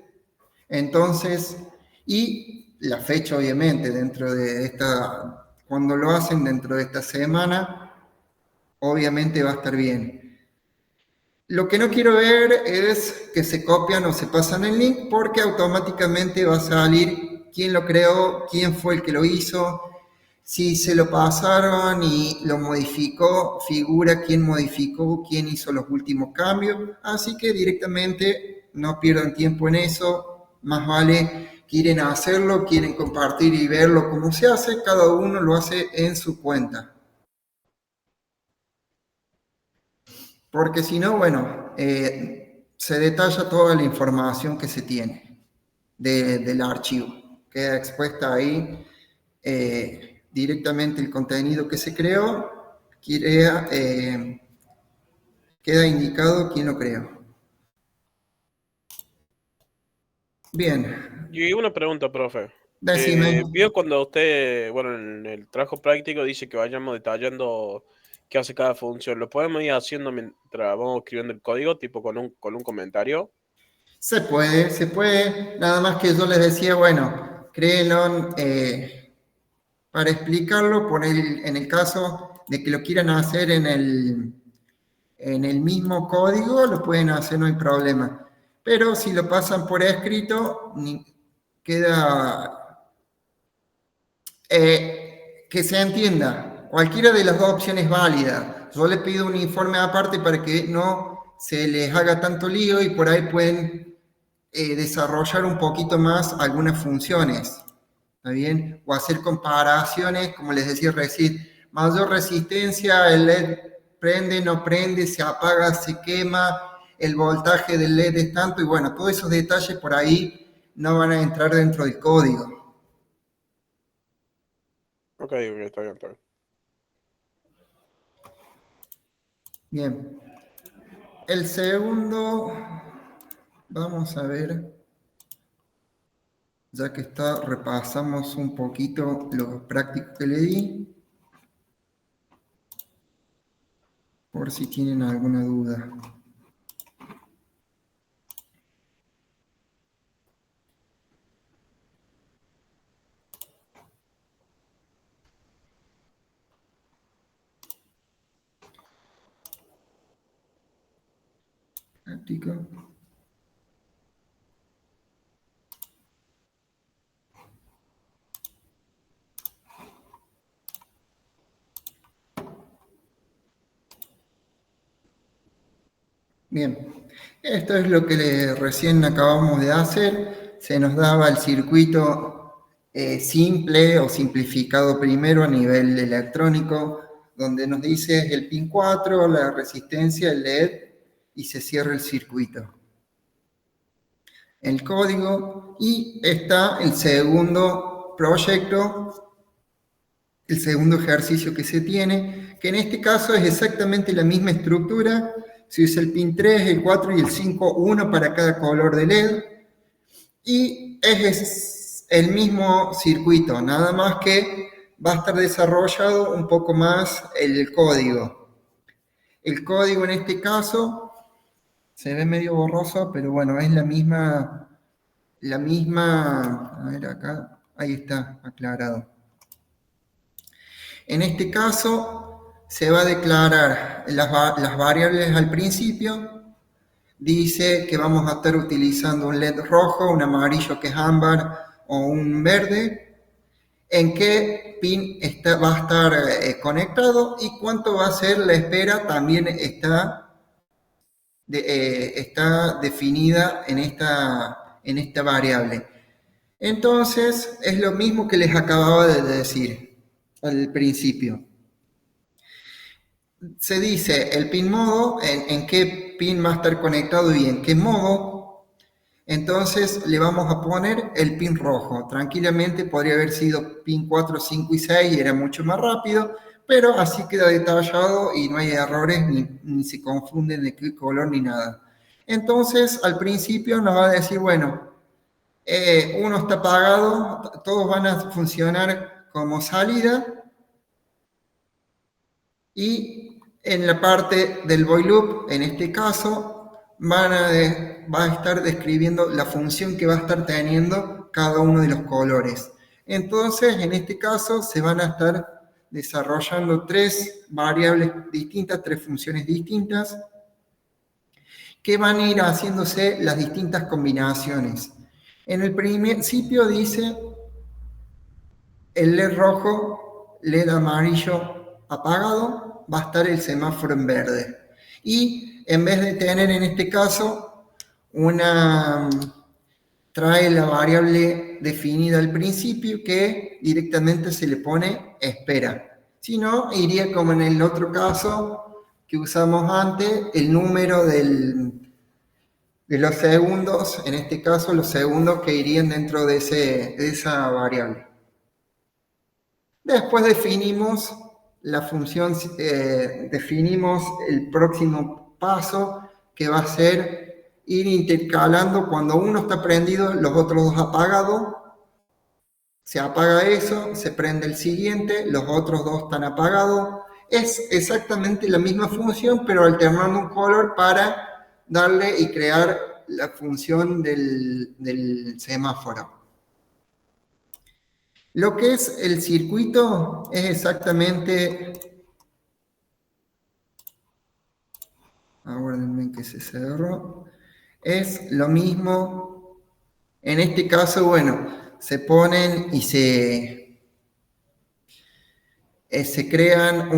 entonces, y la fecha obviamente dentro de esta, cuando lo hacen dentro de esta semana, obviamente va a estar bien. Lo que no quiero ver es que se copian o se pasan el link porque automáticamente va a salir quién lo creó, quién fue el que lo hizo. Si se lo pasaron y lo modificó, figura quién modificó, quién hizo los últimos cambios. Así que directamente no pierdan tiempo en eso. Más vale quieren hacerlo, quieren compartir y verlo cómo se hace. Cada uno lo hace en su cuenta. Porque si no, bueno, se detalla toda la información que se tiene del archivo. Queda expuesta ahí directamente el contenido que se creó, queda indicado quién lo creó. Bien, Y una pregunta, profe. decime. ¿Vio cuando usted, bueno, en el trabajo práctico dice que vayamos detallando qué hace cada función? ¿Lo podemos ir haciendo mientras vamos escribiendo el código, tipo con un comentario? Se puede, nada más que yo les decía, bueno, créenlo para explicarlo, en el caso de que lo quieran hacer en el mismo código, lo pueden hacer, no hay problema. Pero si lo pasan por escrito, queda que se entienda. Cualquiera de las dos opciones es válida. Yo le pido un informe aparte para que no se les haga tanto lío y por ahí pueden desarrollar un poquito más algunas funciones. ¿Está bien? O hacer comparaciones, como les decía recién, mayor resistencia, el LED prende, no prende, se apaga, se quema, el voltaje del LED es tanto, y bueno, todos esos detalles por ahí no van a entrar dentro del código. Ok, ok, está bien, está bien. Bien, el segundo, vamos a ver, ya que está, repasamos un poquito lo práctico que le di, por si tienen alguna duda. Práctico. Bien, esto es lo que recién acabamos de hacer. Se nos daba el circuito simple o simplificado primero a nivel electrónico, donde nos dice el pin 4, la resistencia, el LED, y se cierra el circuito. El código, y está el segundo proyecto, el segundo ejercicio que se tiene, que en este caso es exactamente la misma estructura. Se usa el pin 3, el 4 y el 5, uno para cada color de LED, y es el mismo circuito, nada más que va a estar desarrollado un poco más el código. El código en este caso se ve medio borroso, pero bueno, es la misma, a ver acá, ahí está aclarado. En este caso se va a declarar las variables al principio. Dice que vamos a estar utilizando un LED rojo, un amarillo que es ámbar o un verde. En qué pin va a estar conectado y cuánto va a ser la espera también está definida en esta variable. Entonces, es lo mismo que les acababa de decir al principio. Se dice el pin modo, en qué pin va a estar conectado y en qué modo. Entonces, le vamos a poner el pin rojo. Tranquilamente podría haber sido pin 4, 5 y 6 y era mucho más rápido, pero así queda detallado y no hay errores ni se confunden de qué color ni nada. Entonces, al principio nos va a decir, bueno, uno está apagado, todos van a funcionar como salida, y en la parte del void loop, en este caso, va a estar describiendo la función que va a estar teniendo cada uno de los colores. Entonces, en este caso, se van a estar desarrollando tres variables distintas, tres funciones distintas, que van a ir haciéndose las distintas combinaciones. En el principio dice el LED rojo, LED amarillo apagado, va a estar el semáforo en verde. Y en vez de tener en este caso trae la variable definida al principio que directamente se le pone espera. Si no, iría como en el otro caso que usamos antes, el número de los segundos, en este caso los segundos que irían dentro de esa variable. Después definimos la función, definimos el próximo paso, que va a ser ir intercalando cuando uno está prendido, los otros dos apagados. Se apaga eso, se prende el siguiente, los otros dos están apagados. Es exactamente la misma función, pero alternando un color para darle y crear la función del semáforo. Lo que es el circuito es exactamente, aguárdenme que se cerró, es lo mismo. En este caso, bueno, se ponen y se crean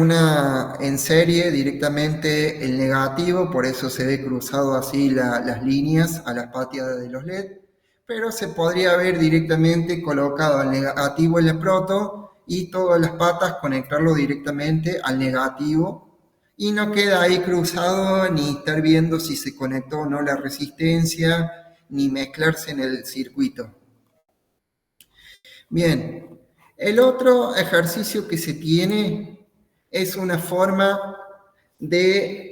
en serie directamente el negativo, por eso se ve cruzado así las líneas a las patillas de los LED. Pero se podría haber directamente colocado el negativo en el proto y todas las patas conectarlo directamente al negativo y no queda ahí cruzado ni estar viendo si se conectó o no la resistencia ni mezclarse en el circuito. Bien, el otro ejercicio que se tiene es una forma de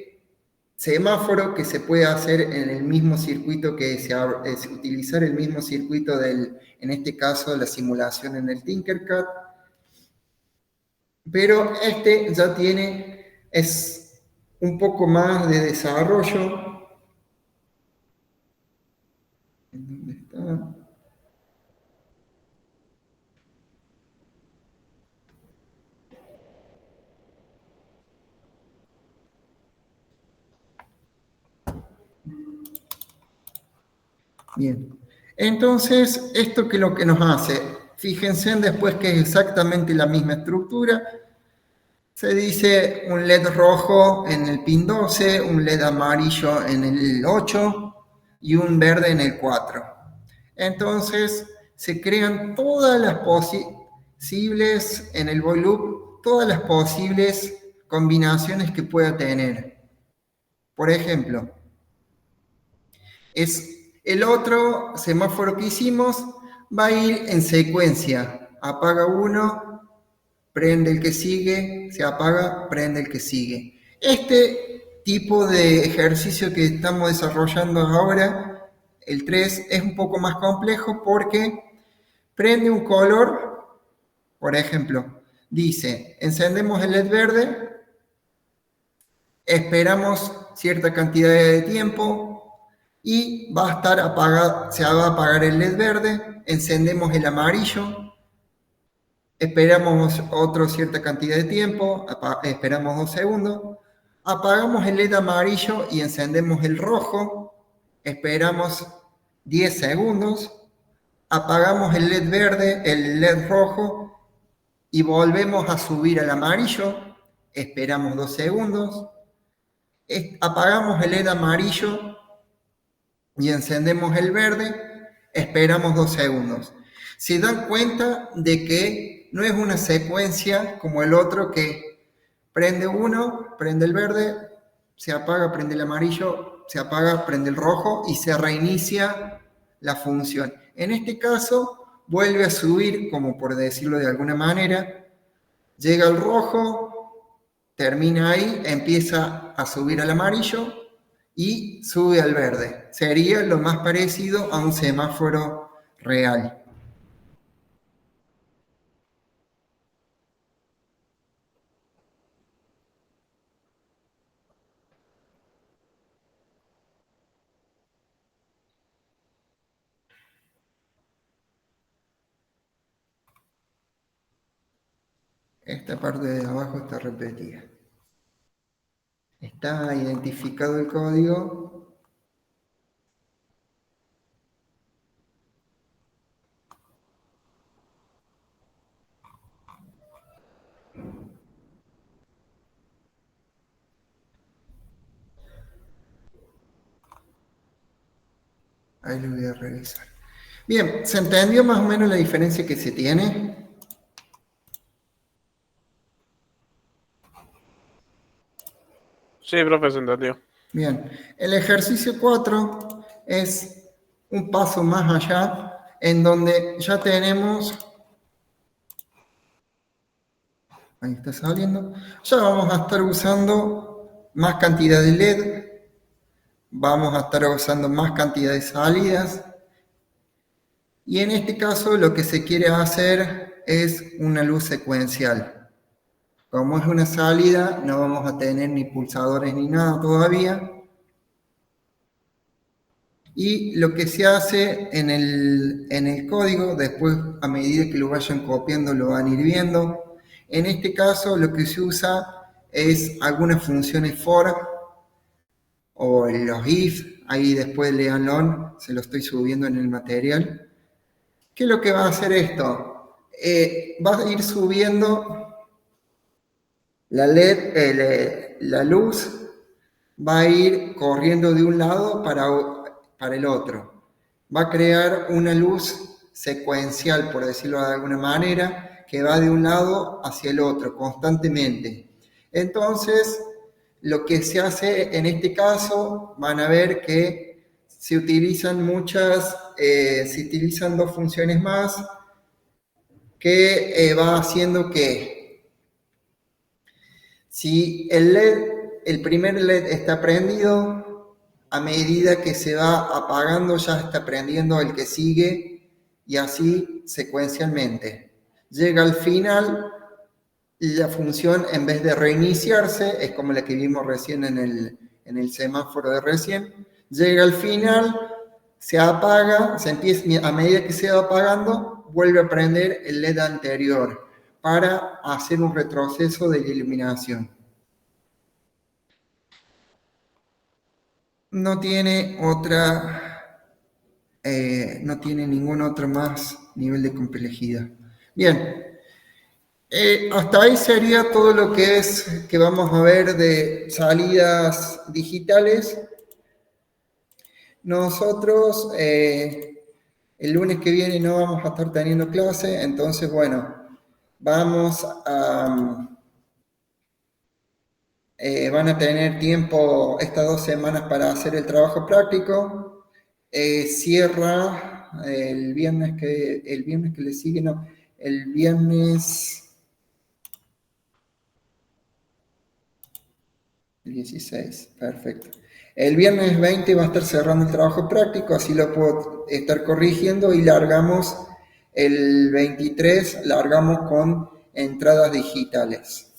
semáforo que se puede hacer en el mismo circuito es utilizar el mismo circuito en este caso, la simulación en el Tinkercad. Pero ya es un poco más de desarrollo. ¿Dónde está? Bien, entonces, ¿esto qué es lo que nos hace? Fíjense después que es exactamente la misma estructura. Se dice un LED rojo en el pin 12, un LED amarillo en el 8 y un verde en el 4. Entonces se crean todas las posibles en el void loop, todas las posibles combinaciones que pueda tener. Por ejemplo, el otro semáforo que hicimos va a ir en secuencia. Apaga uno, prende el que sigue, se apaga, prende el que sigue. Este tipo de ejercicio que estamos desarrollando ahora, el 3, es un poco más complejo porque prende un color, por ejemplo, dice, encendemos el LED verde, esperamos cierta cantidad de tiempo y va a estar apagado, se va a apagar el LED verde, encendemos el amarillo, esperamos otra cierta cantidad de tiempo, esperamos 2 segundos, apagamos el LED amarillo y encendemos el rojo, esperamos 10 segundos, apagamos el LED verde, el LED rojo y volvemos a subir al amarillo, esperamos 2 segundos, apagamos el LED amarillo y encendemos el verde, esperamos 2 segundos. Se dan cuenta de que no es una secuencia como el otro que prende uno, prende el verde, se apaga, prende el amarillo, se apaga, prende el rojo y se reinicia la función. En este caso, vuelve a subir, como por decirlo de alguna manera, llega el rojo, termina ahí, empieza a subir al amarillo y sube al verde. Sería lo más parecido a un semáforo real. Esta parte de abajo está repetida. Está identificado el código. Ahí lo voy a revisar. Bien, ¿se entendió más o menos la diferencia que se tiene? Sí, profe, se entendió. Bien, el ejercicio 4 es un paso más allá, en donde ya tenemos, ahí está saliendo, ya vamos a estar usando más cantidad de LED, vamos a estar usando más cantidad de salidas, y en este caso lo que se quiere hacer es una luz secuencial. Como es una salida, no vamos a tener ni pulsadores ni nada todavía. Y lo que se hace en el código, después a medida que lo vayan copiando lo van a ir viendo. En este caso lo que se usa es algunas funciones for o los if, ahí después leanlo, se lo estoy subiendo en el material. ¿Qué es lo que va a hacer esto? Va a ir subiendo la LED, la luz va a ir corriendo de un lado para el otro. Va a crear una luz secuencial, por decirlo de alguna manera, que va de un lado hacia el otro constantemente. Entonces, lo que se hace en este caso, van a ver que se utilizan se utilizan dos funciones más, que va haciendo que si el primer LED está prendido, a medida que se va apagando ya está prendiendo el que sigue y así secuencialmente. Llega al final, la función en vez de reiniciarse, es como la que vimos recién en el semáforo de recién, llega al final, se apaga, a medida que se va apagando, vuelve a prender el LED anterior para hacer un retroceso de la iluminación. No tiene no tiene ningún otro más nivel de complejidad. Bien, Hasta ahí sería todo lo que es que vamos a ver de salidas digitales. Nosotros el lunes que viene no vamos a estar teniendo clase, entonces bueno, vamos a, van a tener tiempo estas 2 semanas para hacer el trabajo práctico. Cierra el viernes que le sigue, no, el viernes 16, perfecto. El viernes 20 va a estar cerrando el trabajo práctico, así lo puedo estar corrigiendo y largamos el 23, largamos con entradas digitales.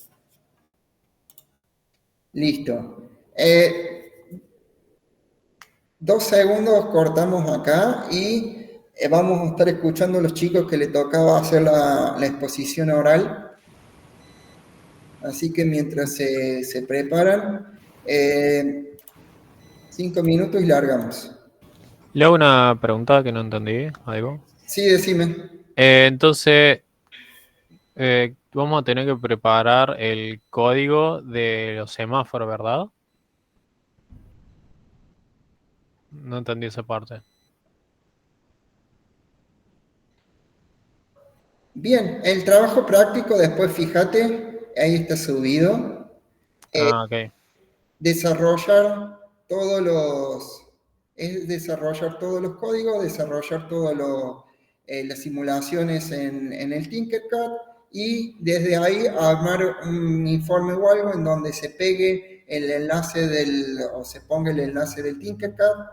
Listo. 2 segundos cortamos acá y vamos a estar escuchando a los chicos que le tocaba hacer la exposición oral. Así que mientras se preparan, 5 minutos y largamos. Le hago una pregunta que no entendí, algo. Sí, decime. Entonces, vamos a tener que preparar el código de los semáforos, ¿verdad? No entendí esa parte. Bien, el trabajo práctico, después fíjate, ahí está subido. Ah, ok. Desarrollar todos los, es desarrollar todos los códigos, desarrollar todas las simulaciones en el Tinkercad y desde ahí armar un informe o algo en donde se pegue el enlace o se ponga el enlace del Tinkercad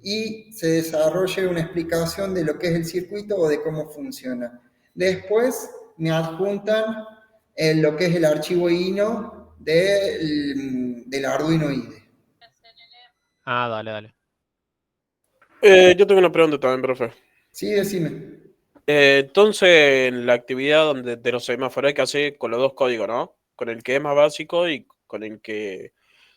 y se desarrolle una explicación de lo que es el circuito o de cómo funciona. Después me adjuntan lo que es el archivo INO del Arduino IDE. Ah, dale, dale. Yo tengo una pregunta también, profe. Sí, decime. Entonces, en la actividad donde de los semáforos hay que hacer con los dos códigos, ¿no? Con el que es más básico y con el que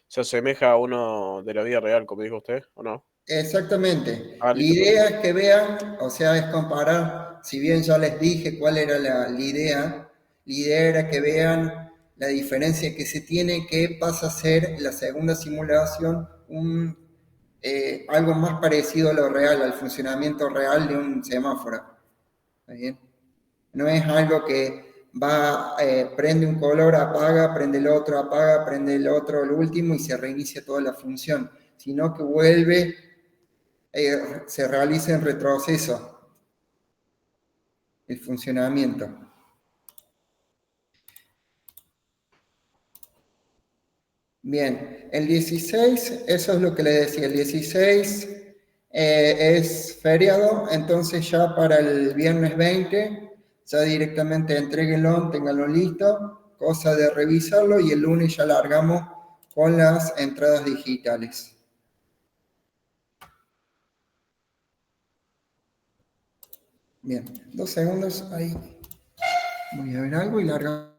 se asemeja a uno de la vida real, como dijo usted, ¿o no? Exactamente. Ah, La listo, idea perfecto. es que vean, o sea, es comparar, si bien ya les dije cuál era la idea era que vean la diferencia que se tiene, que pasa a ser la segunda simulación algo más parecido a lo real, al funcionamiento real de un semáforo. ¿Está bien? No es algo que va, prende un color, apaga, prende el otro, apaga, prende el otro, el último y se reinicia toda la función, sino que vuelve, se realiza en retroceso el funcionamiento. Bien, el 16, eso es lo que le decía, el 16 es feriado, entonces ya para el viernes 20, ya directamente entréguenlo, ténganlo listo, cosa de revisarlo y el lunes ya largamos con las entradas digitales. Bien, 2 segundos, ahí voy a ver algo y largamos.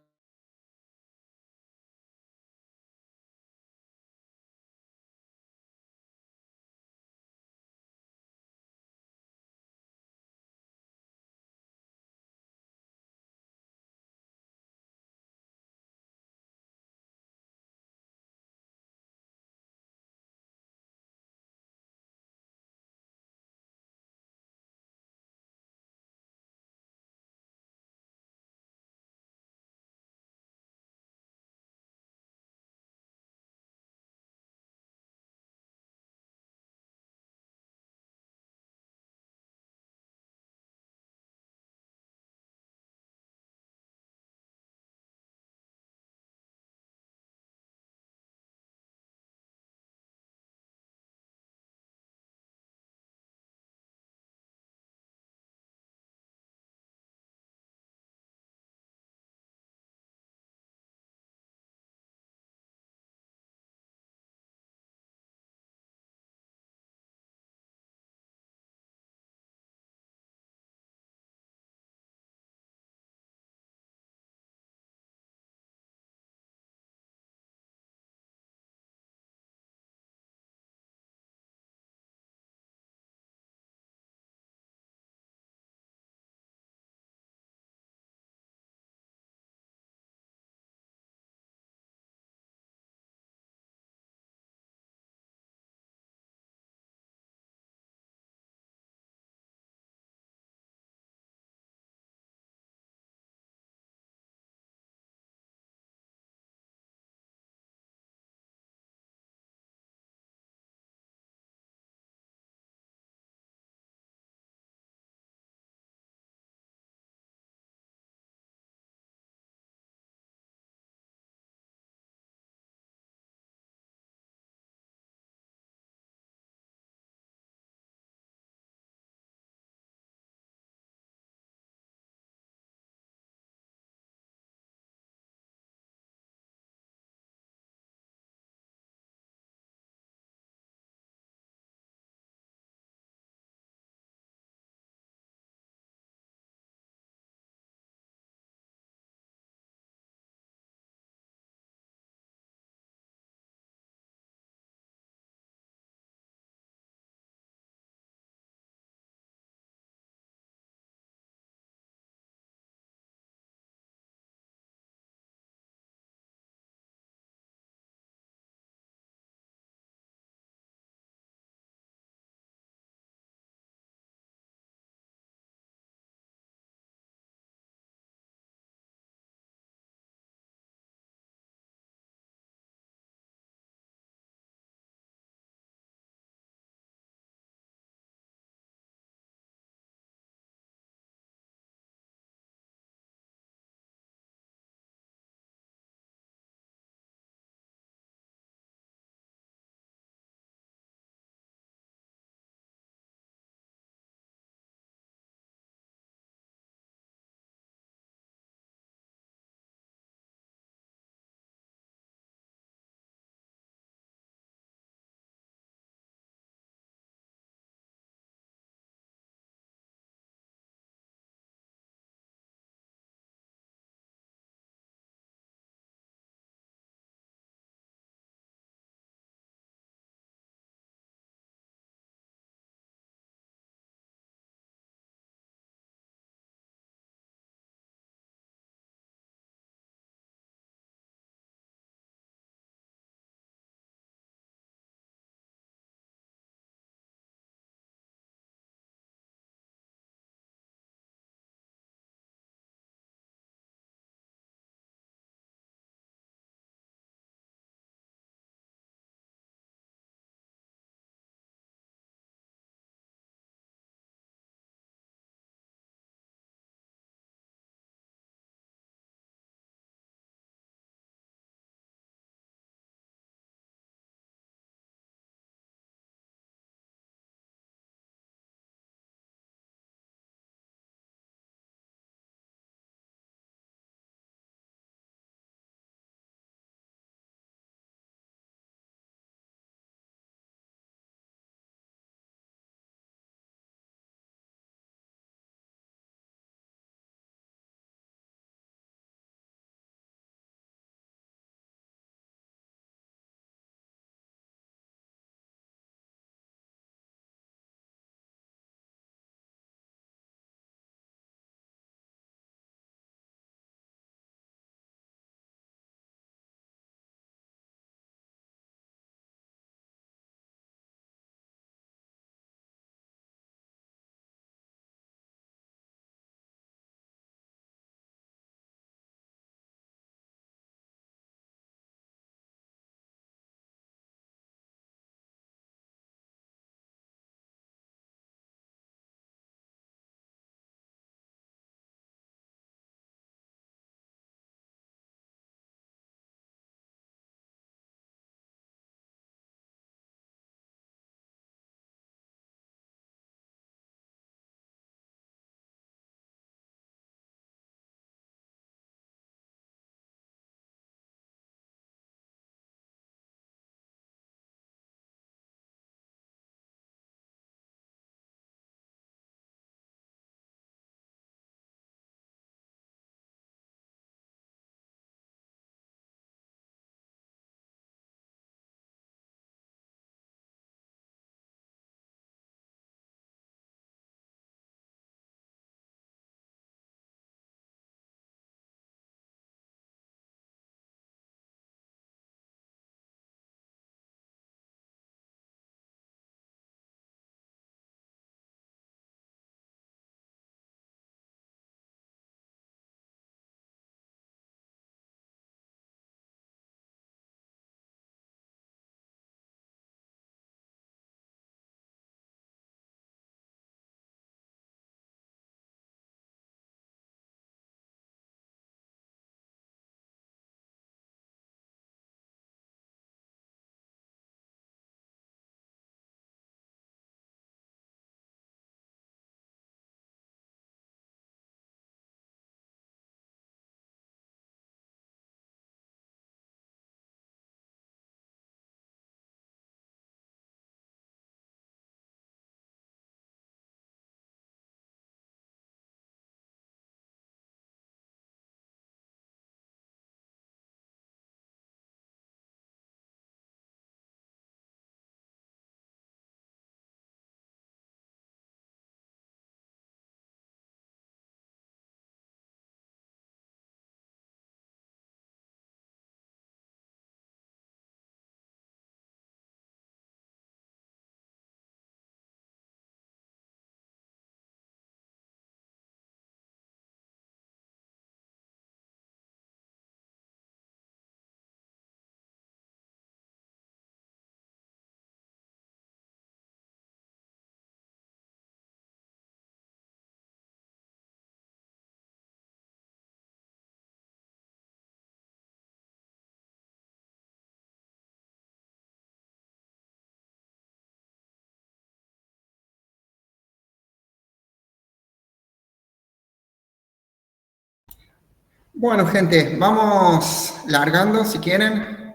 Bueno, gente, vamos largando si quieren.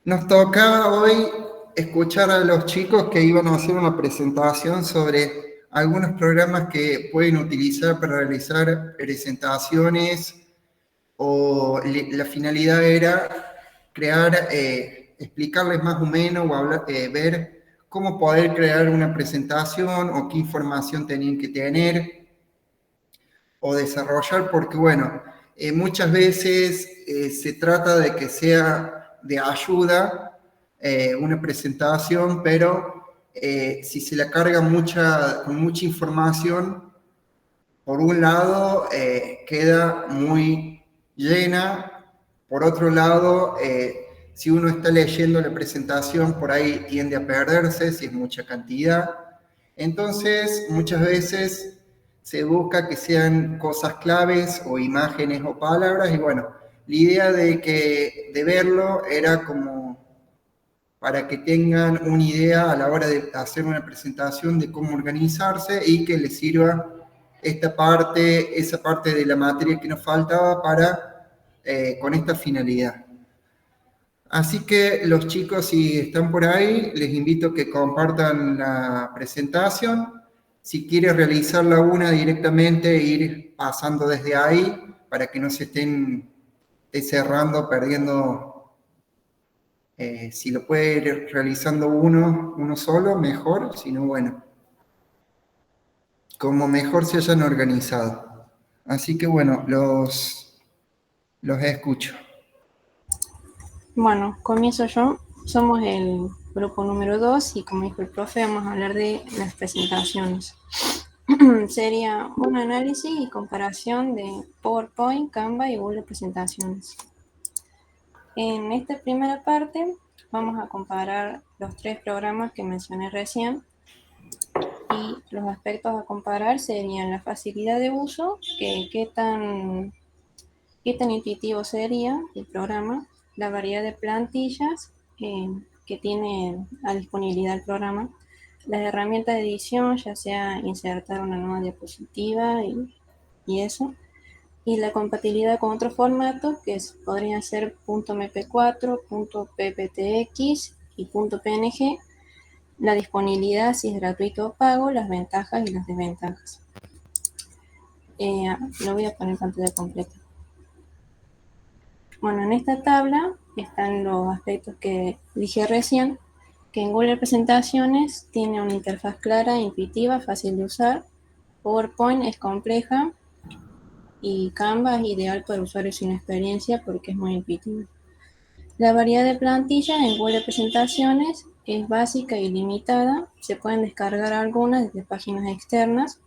Nos tocaba hoy escuchar a los chicos que iban a hacer una presentación sobre algunos programas que pueden utilizar para realizar presentaciones o la finalidad era crear, explicarles más o menos o hablar, ver cómo poder crear una presentación o qué información tenían que tener o desarrollar, porque bueno, muchas veces se trata de que sea de ayuda una presentación, pero si se la carga con mucha información, por un lado queda muy llena, por otro lado, si uno está leyendo la presentación, por ahí tiende a perderse si es mucha cantidad. Entonces, muchas veces se busca que sean cosas claves o imágenes o palabras, y bueno, la idea de verlo era como para que tengan una idea a la hora de hacer una presentación de cómo organizarse y que les sirva esa parte de la materia que nos faltaba con esta finalidad. Así que los chicos, si están por ahí, les invito a que compartan la presentación. Si quieres realizarla una directamente, ir pasando desde ahí para que no se estén cerrando, perdiendo. Si lo puede ir realizando uno solo, mejor. Si no, bueno, como mejor se hayan organizado. Así que bueno, los escucho. Bueno, comienzo yo. Somos el grupo número 2 y como dijo el profe, vamos a hablar de las presentaciones. Sería un análisis y comparación de PowerPoint, Canva y Google Presentaciones. En esta primera parte vamos a comparar los 3 programas que mencioné recién y los aspectos a comparar serían la facilidad de uso, qué tan intuitivo sería el programa, la variedad de plantillas que tiene a disponibilidad el programa, las herramientas de edición, ya sea insertar una nueva diapositiva y eso, y la compatibilidad con otros formatos que podrían ser .mp4, .pptx y .png, la disponibilidad, si es gratuito o pago, las ventajas y las desventajas. Lo voy a poner en pantalla completa. Bueno, en esta tabla están los aspectos que dije recién, que en Google Presentaciones tiene una interfaz clara, intuitiva, fácil de usar. PowerPoint es compleja y Canva es ideal para usuarios sin experiencia porque es muy intuitivo. La variedad de plantillas en Google Presentaciones es básica y limitada. Se pueden descargar algunas desde páginas externas.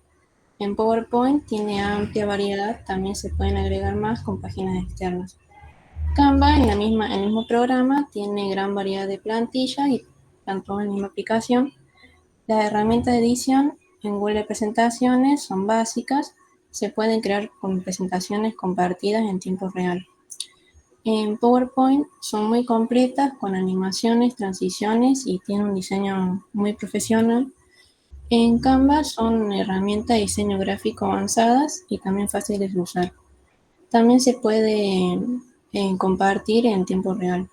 En PowerPoint tiene amplia variedad, también se pueden agregar más con páginas externas. Canva, en el mismo programa, tiene gran variedad de plantillas y tanto en la misma aplicación. Las herramientas de edición en Google Presentaciones son básicas, se pueden crear con presentaciones compartidas en tiempo real. En PowerPoint son muy completas con animaciones, transiciones y tienen un diseño muy profesional. En Canva son herramientas de diseño gráfico avanzadas y también fáciles de usar. También se puede compartir en tiempo real.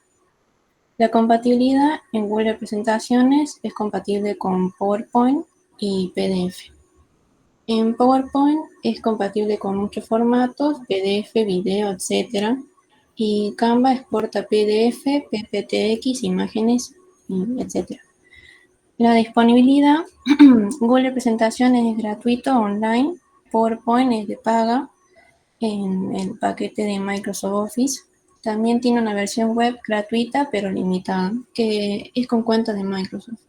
La compatibilidad en Google Presentaciones es compatible con PowerPoint y PDF. En PowerPoint es compatible con muchos formatos, PDF, video, etc. Y Canva exporta PDF, PPTX, imágenes, etc. La disponibilidad, Google Presentaciones es gratuito online, PowerPoint es de paga en el paquete de Microsoft Office. También tiene una versión web gratuita pero limitada, que es con cuenta de Microsoft.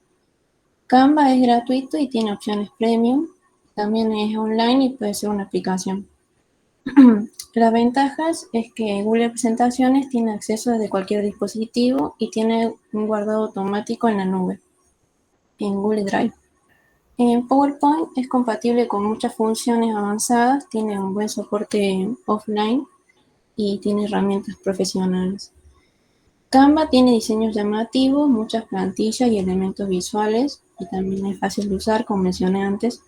Canva es gratuito y tiene opciones premium. También es online y puede ser una aplicación. Las ventajas es que Google Presentaciones tiene acceso desde cualquier dispositivo y tiene un guardado automático en la nube, en Google Drive. En PowerPoint es compatible con muchas funciones avanzadas, tiene un buen soporte offline y tiene herramientas profesionales. Canva tiene diseños llamativos, muchas plantillas y elementos visuales y también es fácil de usar, como mencioné antes.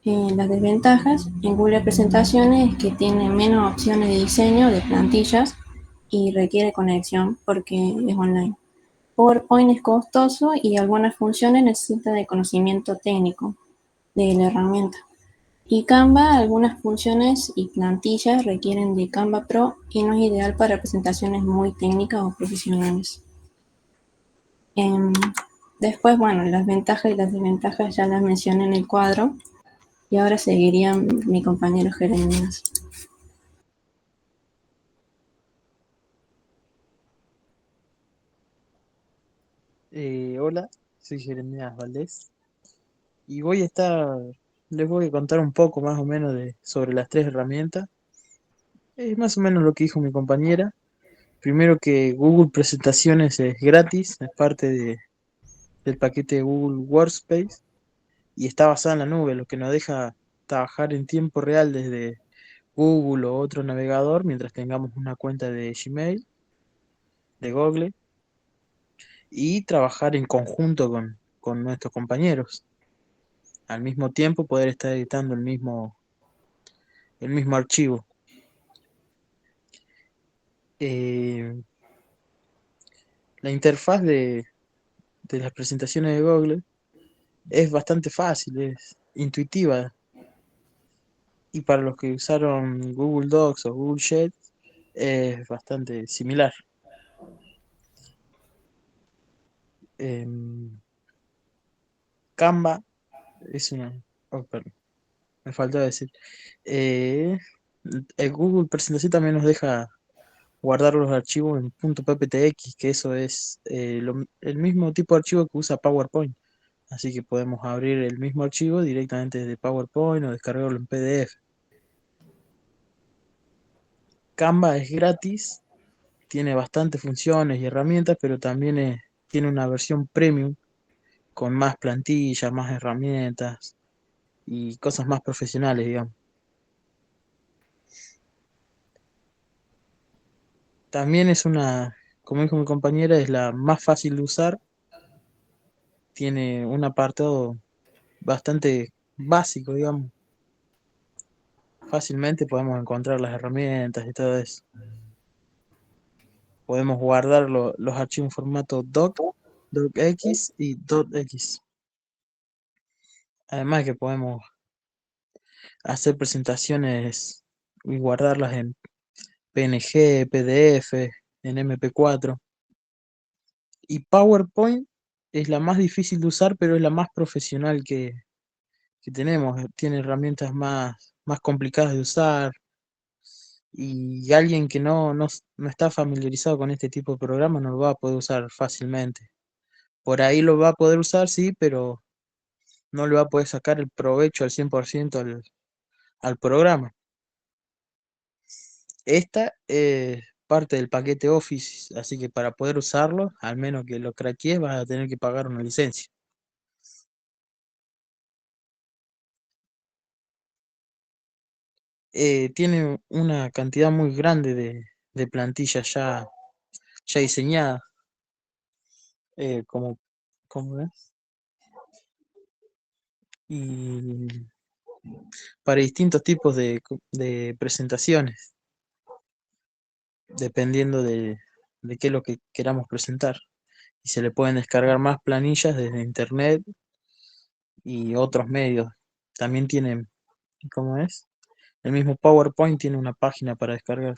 Las desventajas en Google Presentaciones es que tiene menos opciones de diseño de plantillas y requiere conexión porque es online. PowerPoint es costoso y algunas funciones necesitan de conocimiento técnico de la herramienta. Y Canva, algunas funciones y plantillas requieren de Canva Pro y no es ideal para presentaciones muy técnicas o profesionales. Em, Después, bueno, las ventajas y las desventajas ya las mencioné en el cuadro y ahora seguiría mi compañero Jeremías. Hola, soy Jeremías Valdés y les voy a contar un poco más o menos sobre las tres herramientas. Es más o menos lo que dijo mi compañera. Primero que Google Presentaciones es gratis, es parte del paquete de Google Workspace y está basada en la nube, lo que nos deja trabajar en tiempo real desde Google o otro navegador mientras tengamos una cuenta de Gmail, de Google, y trabajar en conjunto con nuestros compañeros. Al mismo tiempo poder estar editando el mismo archivo. Eh, la interfaz de las presentaciones de Google es bastante fácil, es intuitiva. Y para los que usaron Google Docs o Google Sheets, es bastante similar. Canva es una... oh, perdón, me faltó decir. Eh, el Google Presentación también nos deja guardar los archivos en .pptx, que eso es el mismo tipo de archivo que usa PowerPoint. Así que podemos abrir el mismo archivo directamente desde PowerPoint o descargarlo en PDF. Canva es gratis, tiene bastantes funciones y herramientas, pero también tiene una versión premium con más plantillas, más herramientas y cosas más profesionales, digamos. También como dijo mi compañera, es la más fácil de usar. Tiene un apartado bastante básico, digamos. Fácilmente podemos encontrar las herramientas y todo eso. Podemos guardar los archivos en formato docx y .x. Además que podemos hacer presentaciones y guardarlas en PNG, PDF, en MP4. Y PowerPoint es la más difícil de usar, pero es la más profesional que tenemos. Tiene herramientas más complicadas de usar. Y alguien que no está familiarizado con este tipo de programa no lo va a poder usar fácilmente. Por ahí lo va a poder usar, sí, pero no le va a poder sacar el provecho al 100% al programa. Esta es parte del paquete Office, así que para poder usarlo, al menos que lo craquees, vas a tener que pagar una licencia. Tiene una cantidad muy grande de plantillas ya diseñadas, como ves, y para distintos tipos de presentaciones, dependiendo de qué es lo que queramos presentar. Y se le pueden descargar más planillas desde internet y otros medios. También tienen, ¿cómo es? El mismo PowerPoint tiene una página para descargar.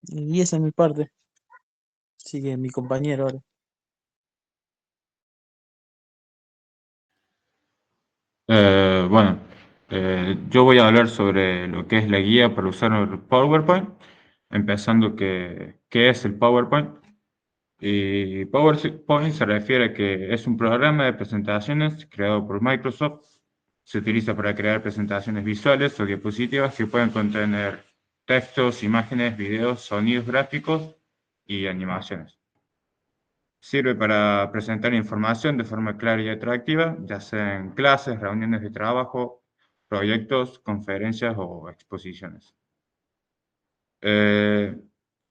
Y esa es mi parte. Sigue mi compañero ahora. Bueno, yo voy a hablar sobre lo que es la guía para usar el PowerPoint, empezando qué es el PowerPoint. Y PowerPoint se refiere a que es un programa de presentaciones creado por Microsoft. Se utiliza para crear presentaciones visuales o diapositivas que pueden contener textos, imágenes, videos, sonidos gráficos y animaciones. Sirve para presentar información de forma clara y atractiva, ya sea en clases, reuniones de trabajo, proyectos, conferencias o exposiciones. Eh,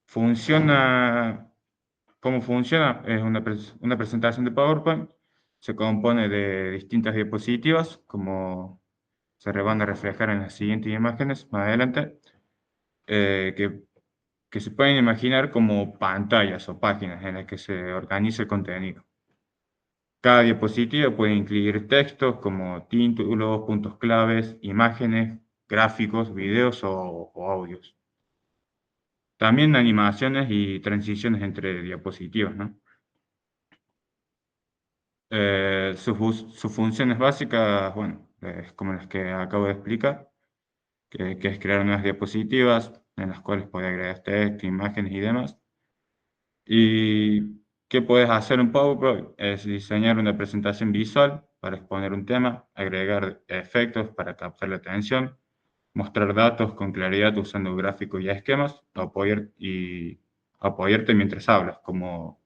funciona, ¿Cómo funciona? Es una presentación de PowerPoint. se compone de distintas diapositivas, como se van a reflejar en las siguientes imágenes más adelante, que se pueden imaginar como pantallas o páginas en las que se organiza el contenido. Cada diapositiva puede incluir textos como títulos, puntos claves, imágenes, gráficos, videos o audios. También animaciones y transiciones entre diapositivas, ¿no? Sus funciones básicas, bueno, es como las que acabo de explicar, que es crear nuevas diapositivas en las cuales puede agregar texto, imágenes y demás. ¿Y qué puedes hacer en PowerPoint? Es diseñar una presentación visual para exponer un tema, agregar efectos para captar la atención, mostrar datos con claridad usando gráficos y esquemas, apoyarte mientras hablas, como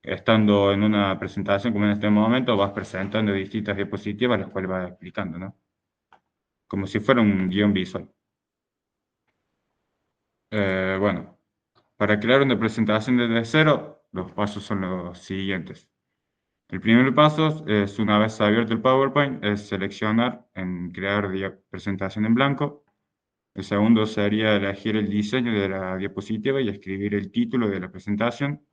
estando en una presentación como en este momento, vas presentando distintas diapositivas, las cuales vas explicando, ¿no? Como si fuera un guión visual. Bueno, para crear una presentación desde cero, los pasos son los siguientes. El primer paso es, una vez abierto el PowerPoint, es seleccionar en crear presentación en blanco. El segundo sería elegir el diseño de la diapositiva y escribir el título de la presentación.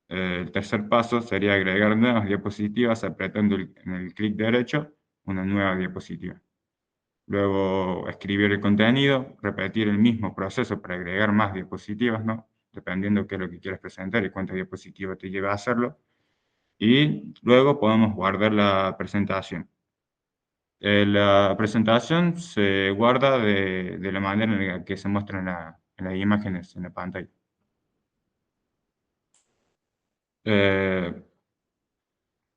El tercer paso sería agregar nuevas diapositivas apretando en el clic derecho una nueva diapositiva. Luego escribir el contenido, repetir el mismo proceso para agregar más diapositivas, ¿no? Dependiendo qué es lo que quieres presentar y cuántas diapositivas te lleva a hacerlo. Y luego podemos guardar la presentación. La presentación se guarda de la manera en la que se muestra en las imágenes en la pantalla.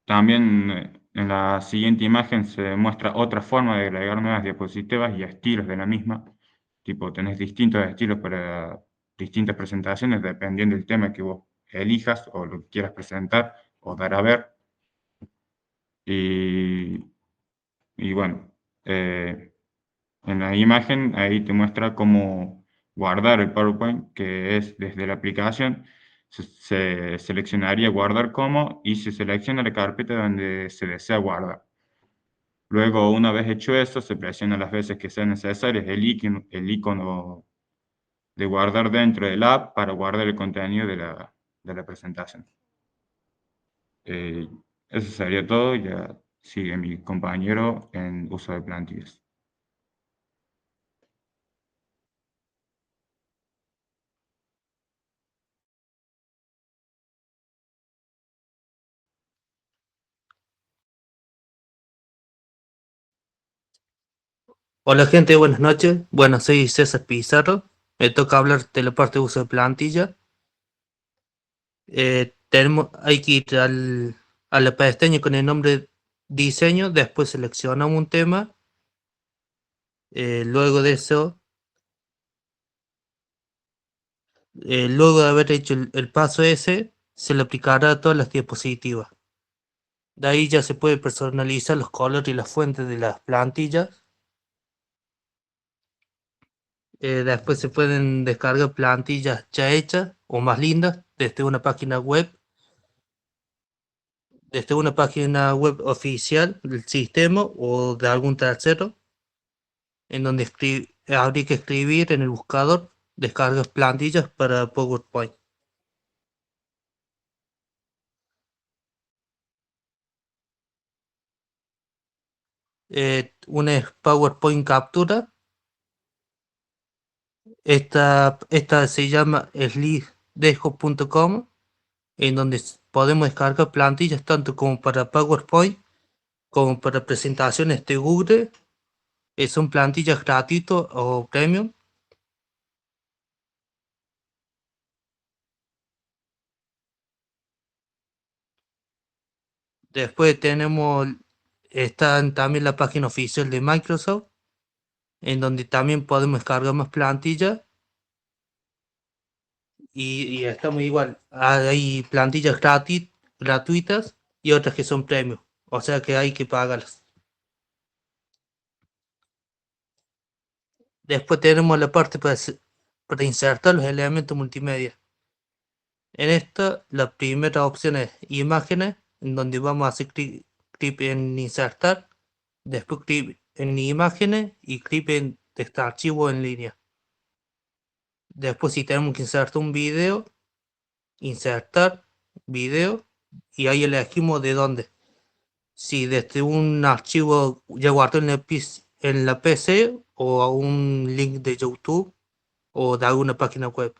También en la siguiente imagen se muestra otra forma de agregar nuevas diapositivas y estilos de la misma. Tipo, tenés distintos estilos para distintas presentaciones dependiendo del tema que vos elijas o lo que quieras presentar o dar a ver. Y bueno, en la imagen ahí te muestra cómo guardar el PowerPoint, que es desde la aplicación. Se seleccionaría guardar como y se selecciona la carpeta donde se desea guardar. Luego, una vez hecho eso, se presiona las veces que sean necesarias el icono de guardar dentro del app para guardar el contenido de la presentación. Eso sería todo. Ya sigue mi compañero en uso de plantillas. Hola gente, buenas noches. Bueno, soy César Pizarro. Me toca hablar de la parte de uso de plantilla. Hay que ir a la pestaña con el nombre diseño, después seleccionamos un tema. Luego de eso, luego de haber hecho el paso ese, se le aplicará a todas las diapositivas. De ahí ya se puede personalizar los colores y las fuentes de las plantillas. Después se pueden descargar plantillas ya hechas o más lindas desde una página web oficial del sistema o de algún tercero, en donde habría que escribir en el buscador descargas plantillas para PowerPoint. Una es PowerPoint Captura. Esta se llama slideshow.com, en donde podemos descargar plantillas tanto como para PowerPoint como para presentaciones de Google. Son plantillas gratuitas o premium. Después está también la página oficial de Microsoft, en donde también podemos descargar más plantillas. Y estamos igual. Hay plantillas gratuitas y otras que son premium. O sea que hay que pagarlas. Después tenemos la parte para insertar los elementos multimedia. En esta, la primera opción es imágenes, en donde vamos a hacer clic en insertar, después clic en imágenes y clic en este archivo en línea. Después si tenemos que insertar un video, insertar video y ahí elegimos de dónde. Si desde un archivo ya guardado en la PC o a un link de YouTube o de alguna página web.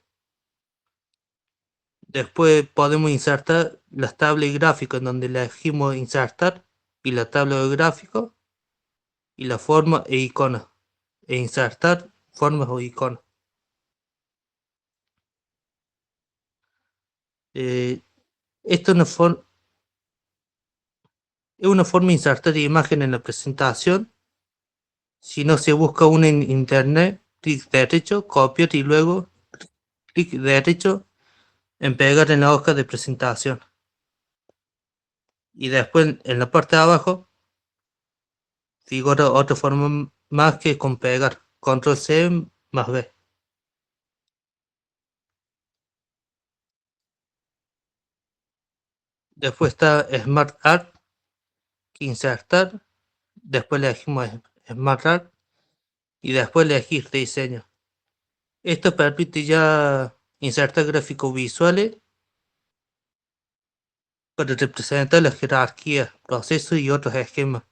Después podemos insertar las tablas gráficas en donde elegimos insertar y la tabla de gráficos y la forma e iconos. E insertar formas o iconos. Esto es una forma de insertar imagen en la presentación. Si no se busca una en internet, clic derecho, copiar y luego clic derecho en pegar en la hoja de presentación. Y después en la parte de abajo figura otra forma más que con pegar. Control C más B. Después está Smart Art, insertar. Después le elegimos Smart Art y después elegir diseño. Esto permite ya insertar gráficos visuales para representar la jerarquía, procesos y otros esquemas.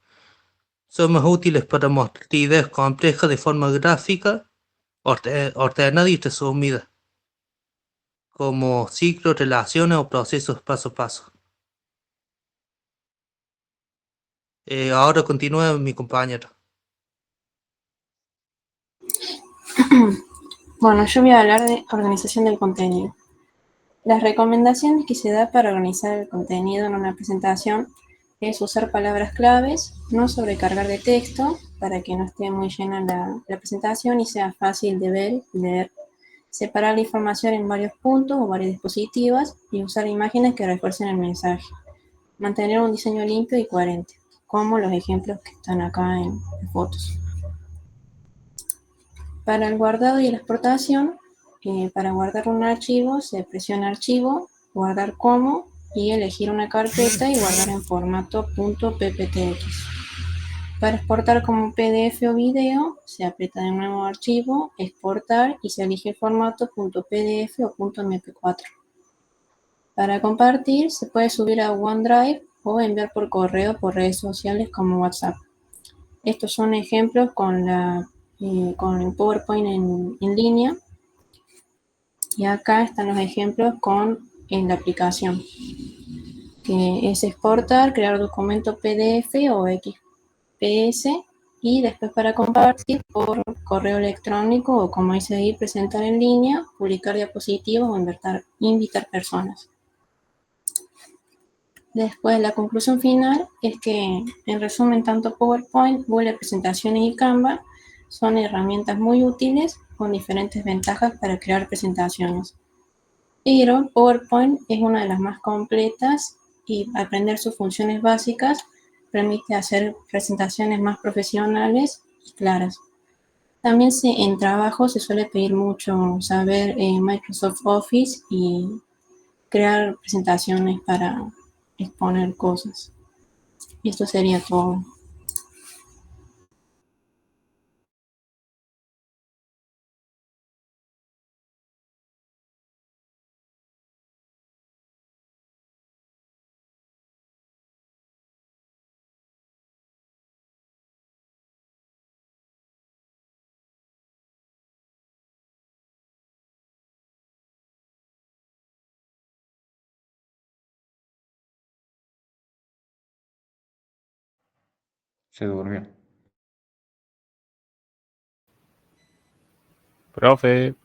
Son más útiles para mostrar ideas complejas de forma gráfica, ordenada y resumida, como ciclos, relaciones o procesos paso a paso. Ahora continúa mi compañero. Bueno, yo voy a hablar de organización del contenido. Las recomendaciones que se da para organizar el contenido en una presentación es usar palabras claves, no sobrecargar de texto para que no esté muy llena la presentación y sea fácil de ver y leer. Separar la información en varios puntos o varias diapositivas y usar imágenes que refuercen el mensaje. Mantener un diseño limpio y coherente, como los ejemplos que están acá en fotos. Para el guardado y la exportación, para guardar un archivo se presiona archivo, guardar como y elegir una carpeta y guardar en formato .pptx. Para exportar como PDF o video, se aprieta de nuevo archivo, exportar y se elige el formato .pdf o .mp4. Para compartir, se puede subir a OneDrive o enviar por correo por redes sociales como WhatsApp. Estos son ejemplos con el PowerPoint en línea. Y acá están los ejemplos en la aplicación, que es exportar, crear documento PDF o XPS y después para compartir por correo electrónico o como dice ahí, presentar en línea, publicar diapositivas o invitar personas. Después la conclusión final es que en resumen tanto PowerPoint, Google Presentaciones y Canva son herramientas muy útiles con diferentes ventajas para crear presentaciones. Pero PowerPoint es una de las más completas y aprender sus funciones básicas permite hacer presentaciones más profesionales y claras. También en trabajo se suele pedir mucho saber Microsoft Office y crear presentaciones para exponer cosas. Y esto sería todo. Se durmió. Profe.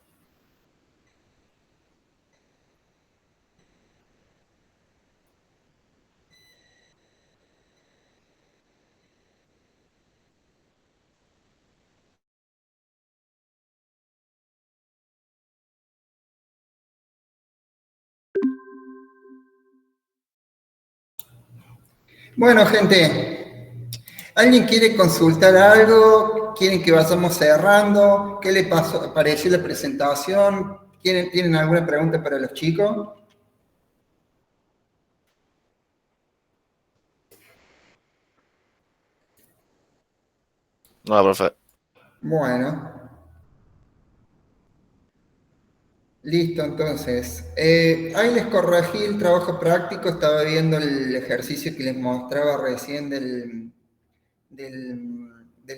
Bueno, gente, ¿alguien quiere consultar algo? ¿Quieren que vayamos cerrando? ¿Qué les pareció la presentación? ¿Tienen alguna pregunta para los chicos? No, profe. Bueno, listo, entonces. Ahí les corregí el trabajo práctico, estaba viendo el ejercicio que les mostraba recién del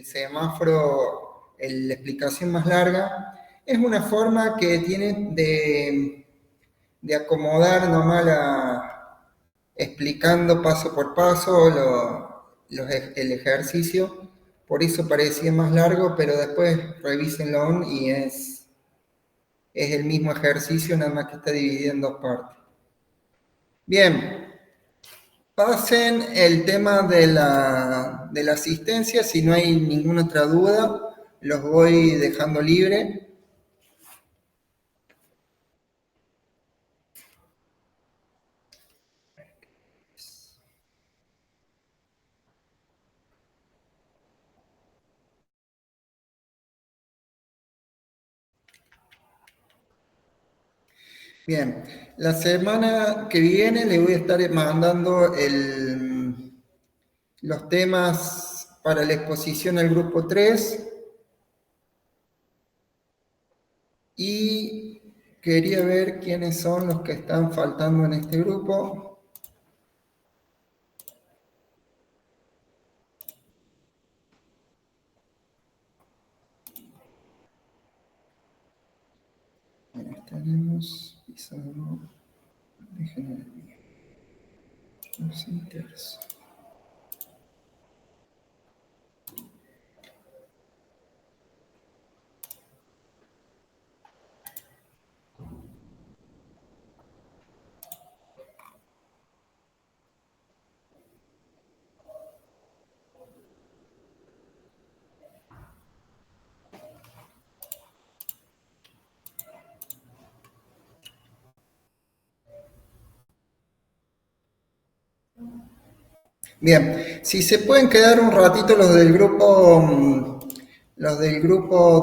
semáforo, la explicación más larga. Es una forma que tiene de acomodar nomás explicando paso por paso el ejercicio. Por eso parecía más largo, pero después revísenlo y es el mismo ejercicio, nada más que está dividido en dos partes. Bien, pasen el tema de la asistencia, si no hay ninguna otra duda, los voy dejando libre. Bien, la semana que viene les voy a estar mandando los temas para la exposición al grupo 3 y quería ver quiénes son los que están faltando en este grupo. Bueno, tenemos Pizarro, déjenme ver, los inters. Bien, si se pueden quedar un ratito los del grupo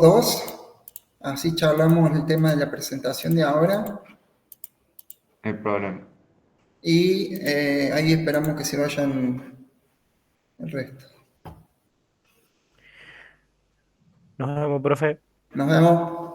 2, así charlamos el tema de la presentación de ahora No hay problema. y ahí esperamos que se vayan el resto. Nos vemos, profe. Nos vemos.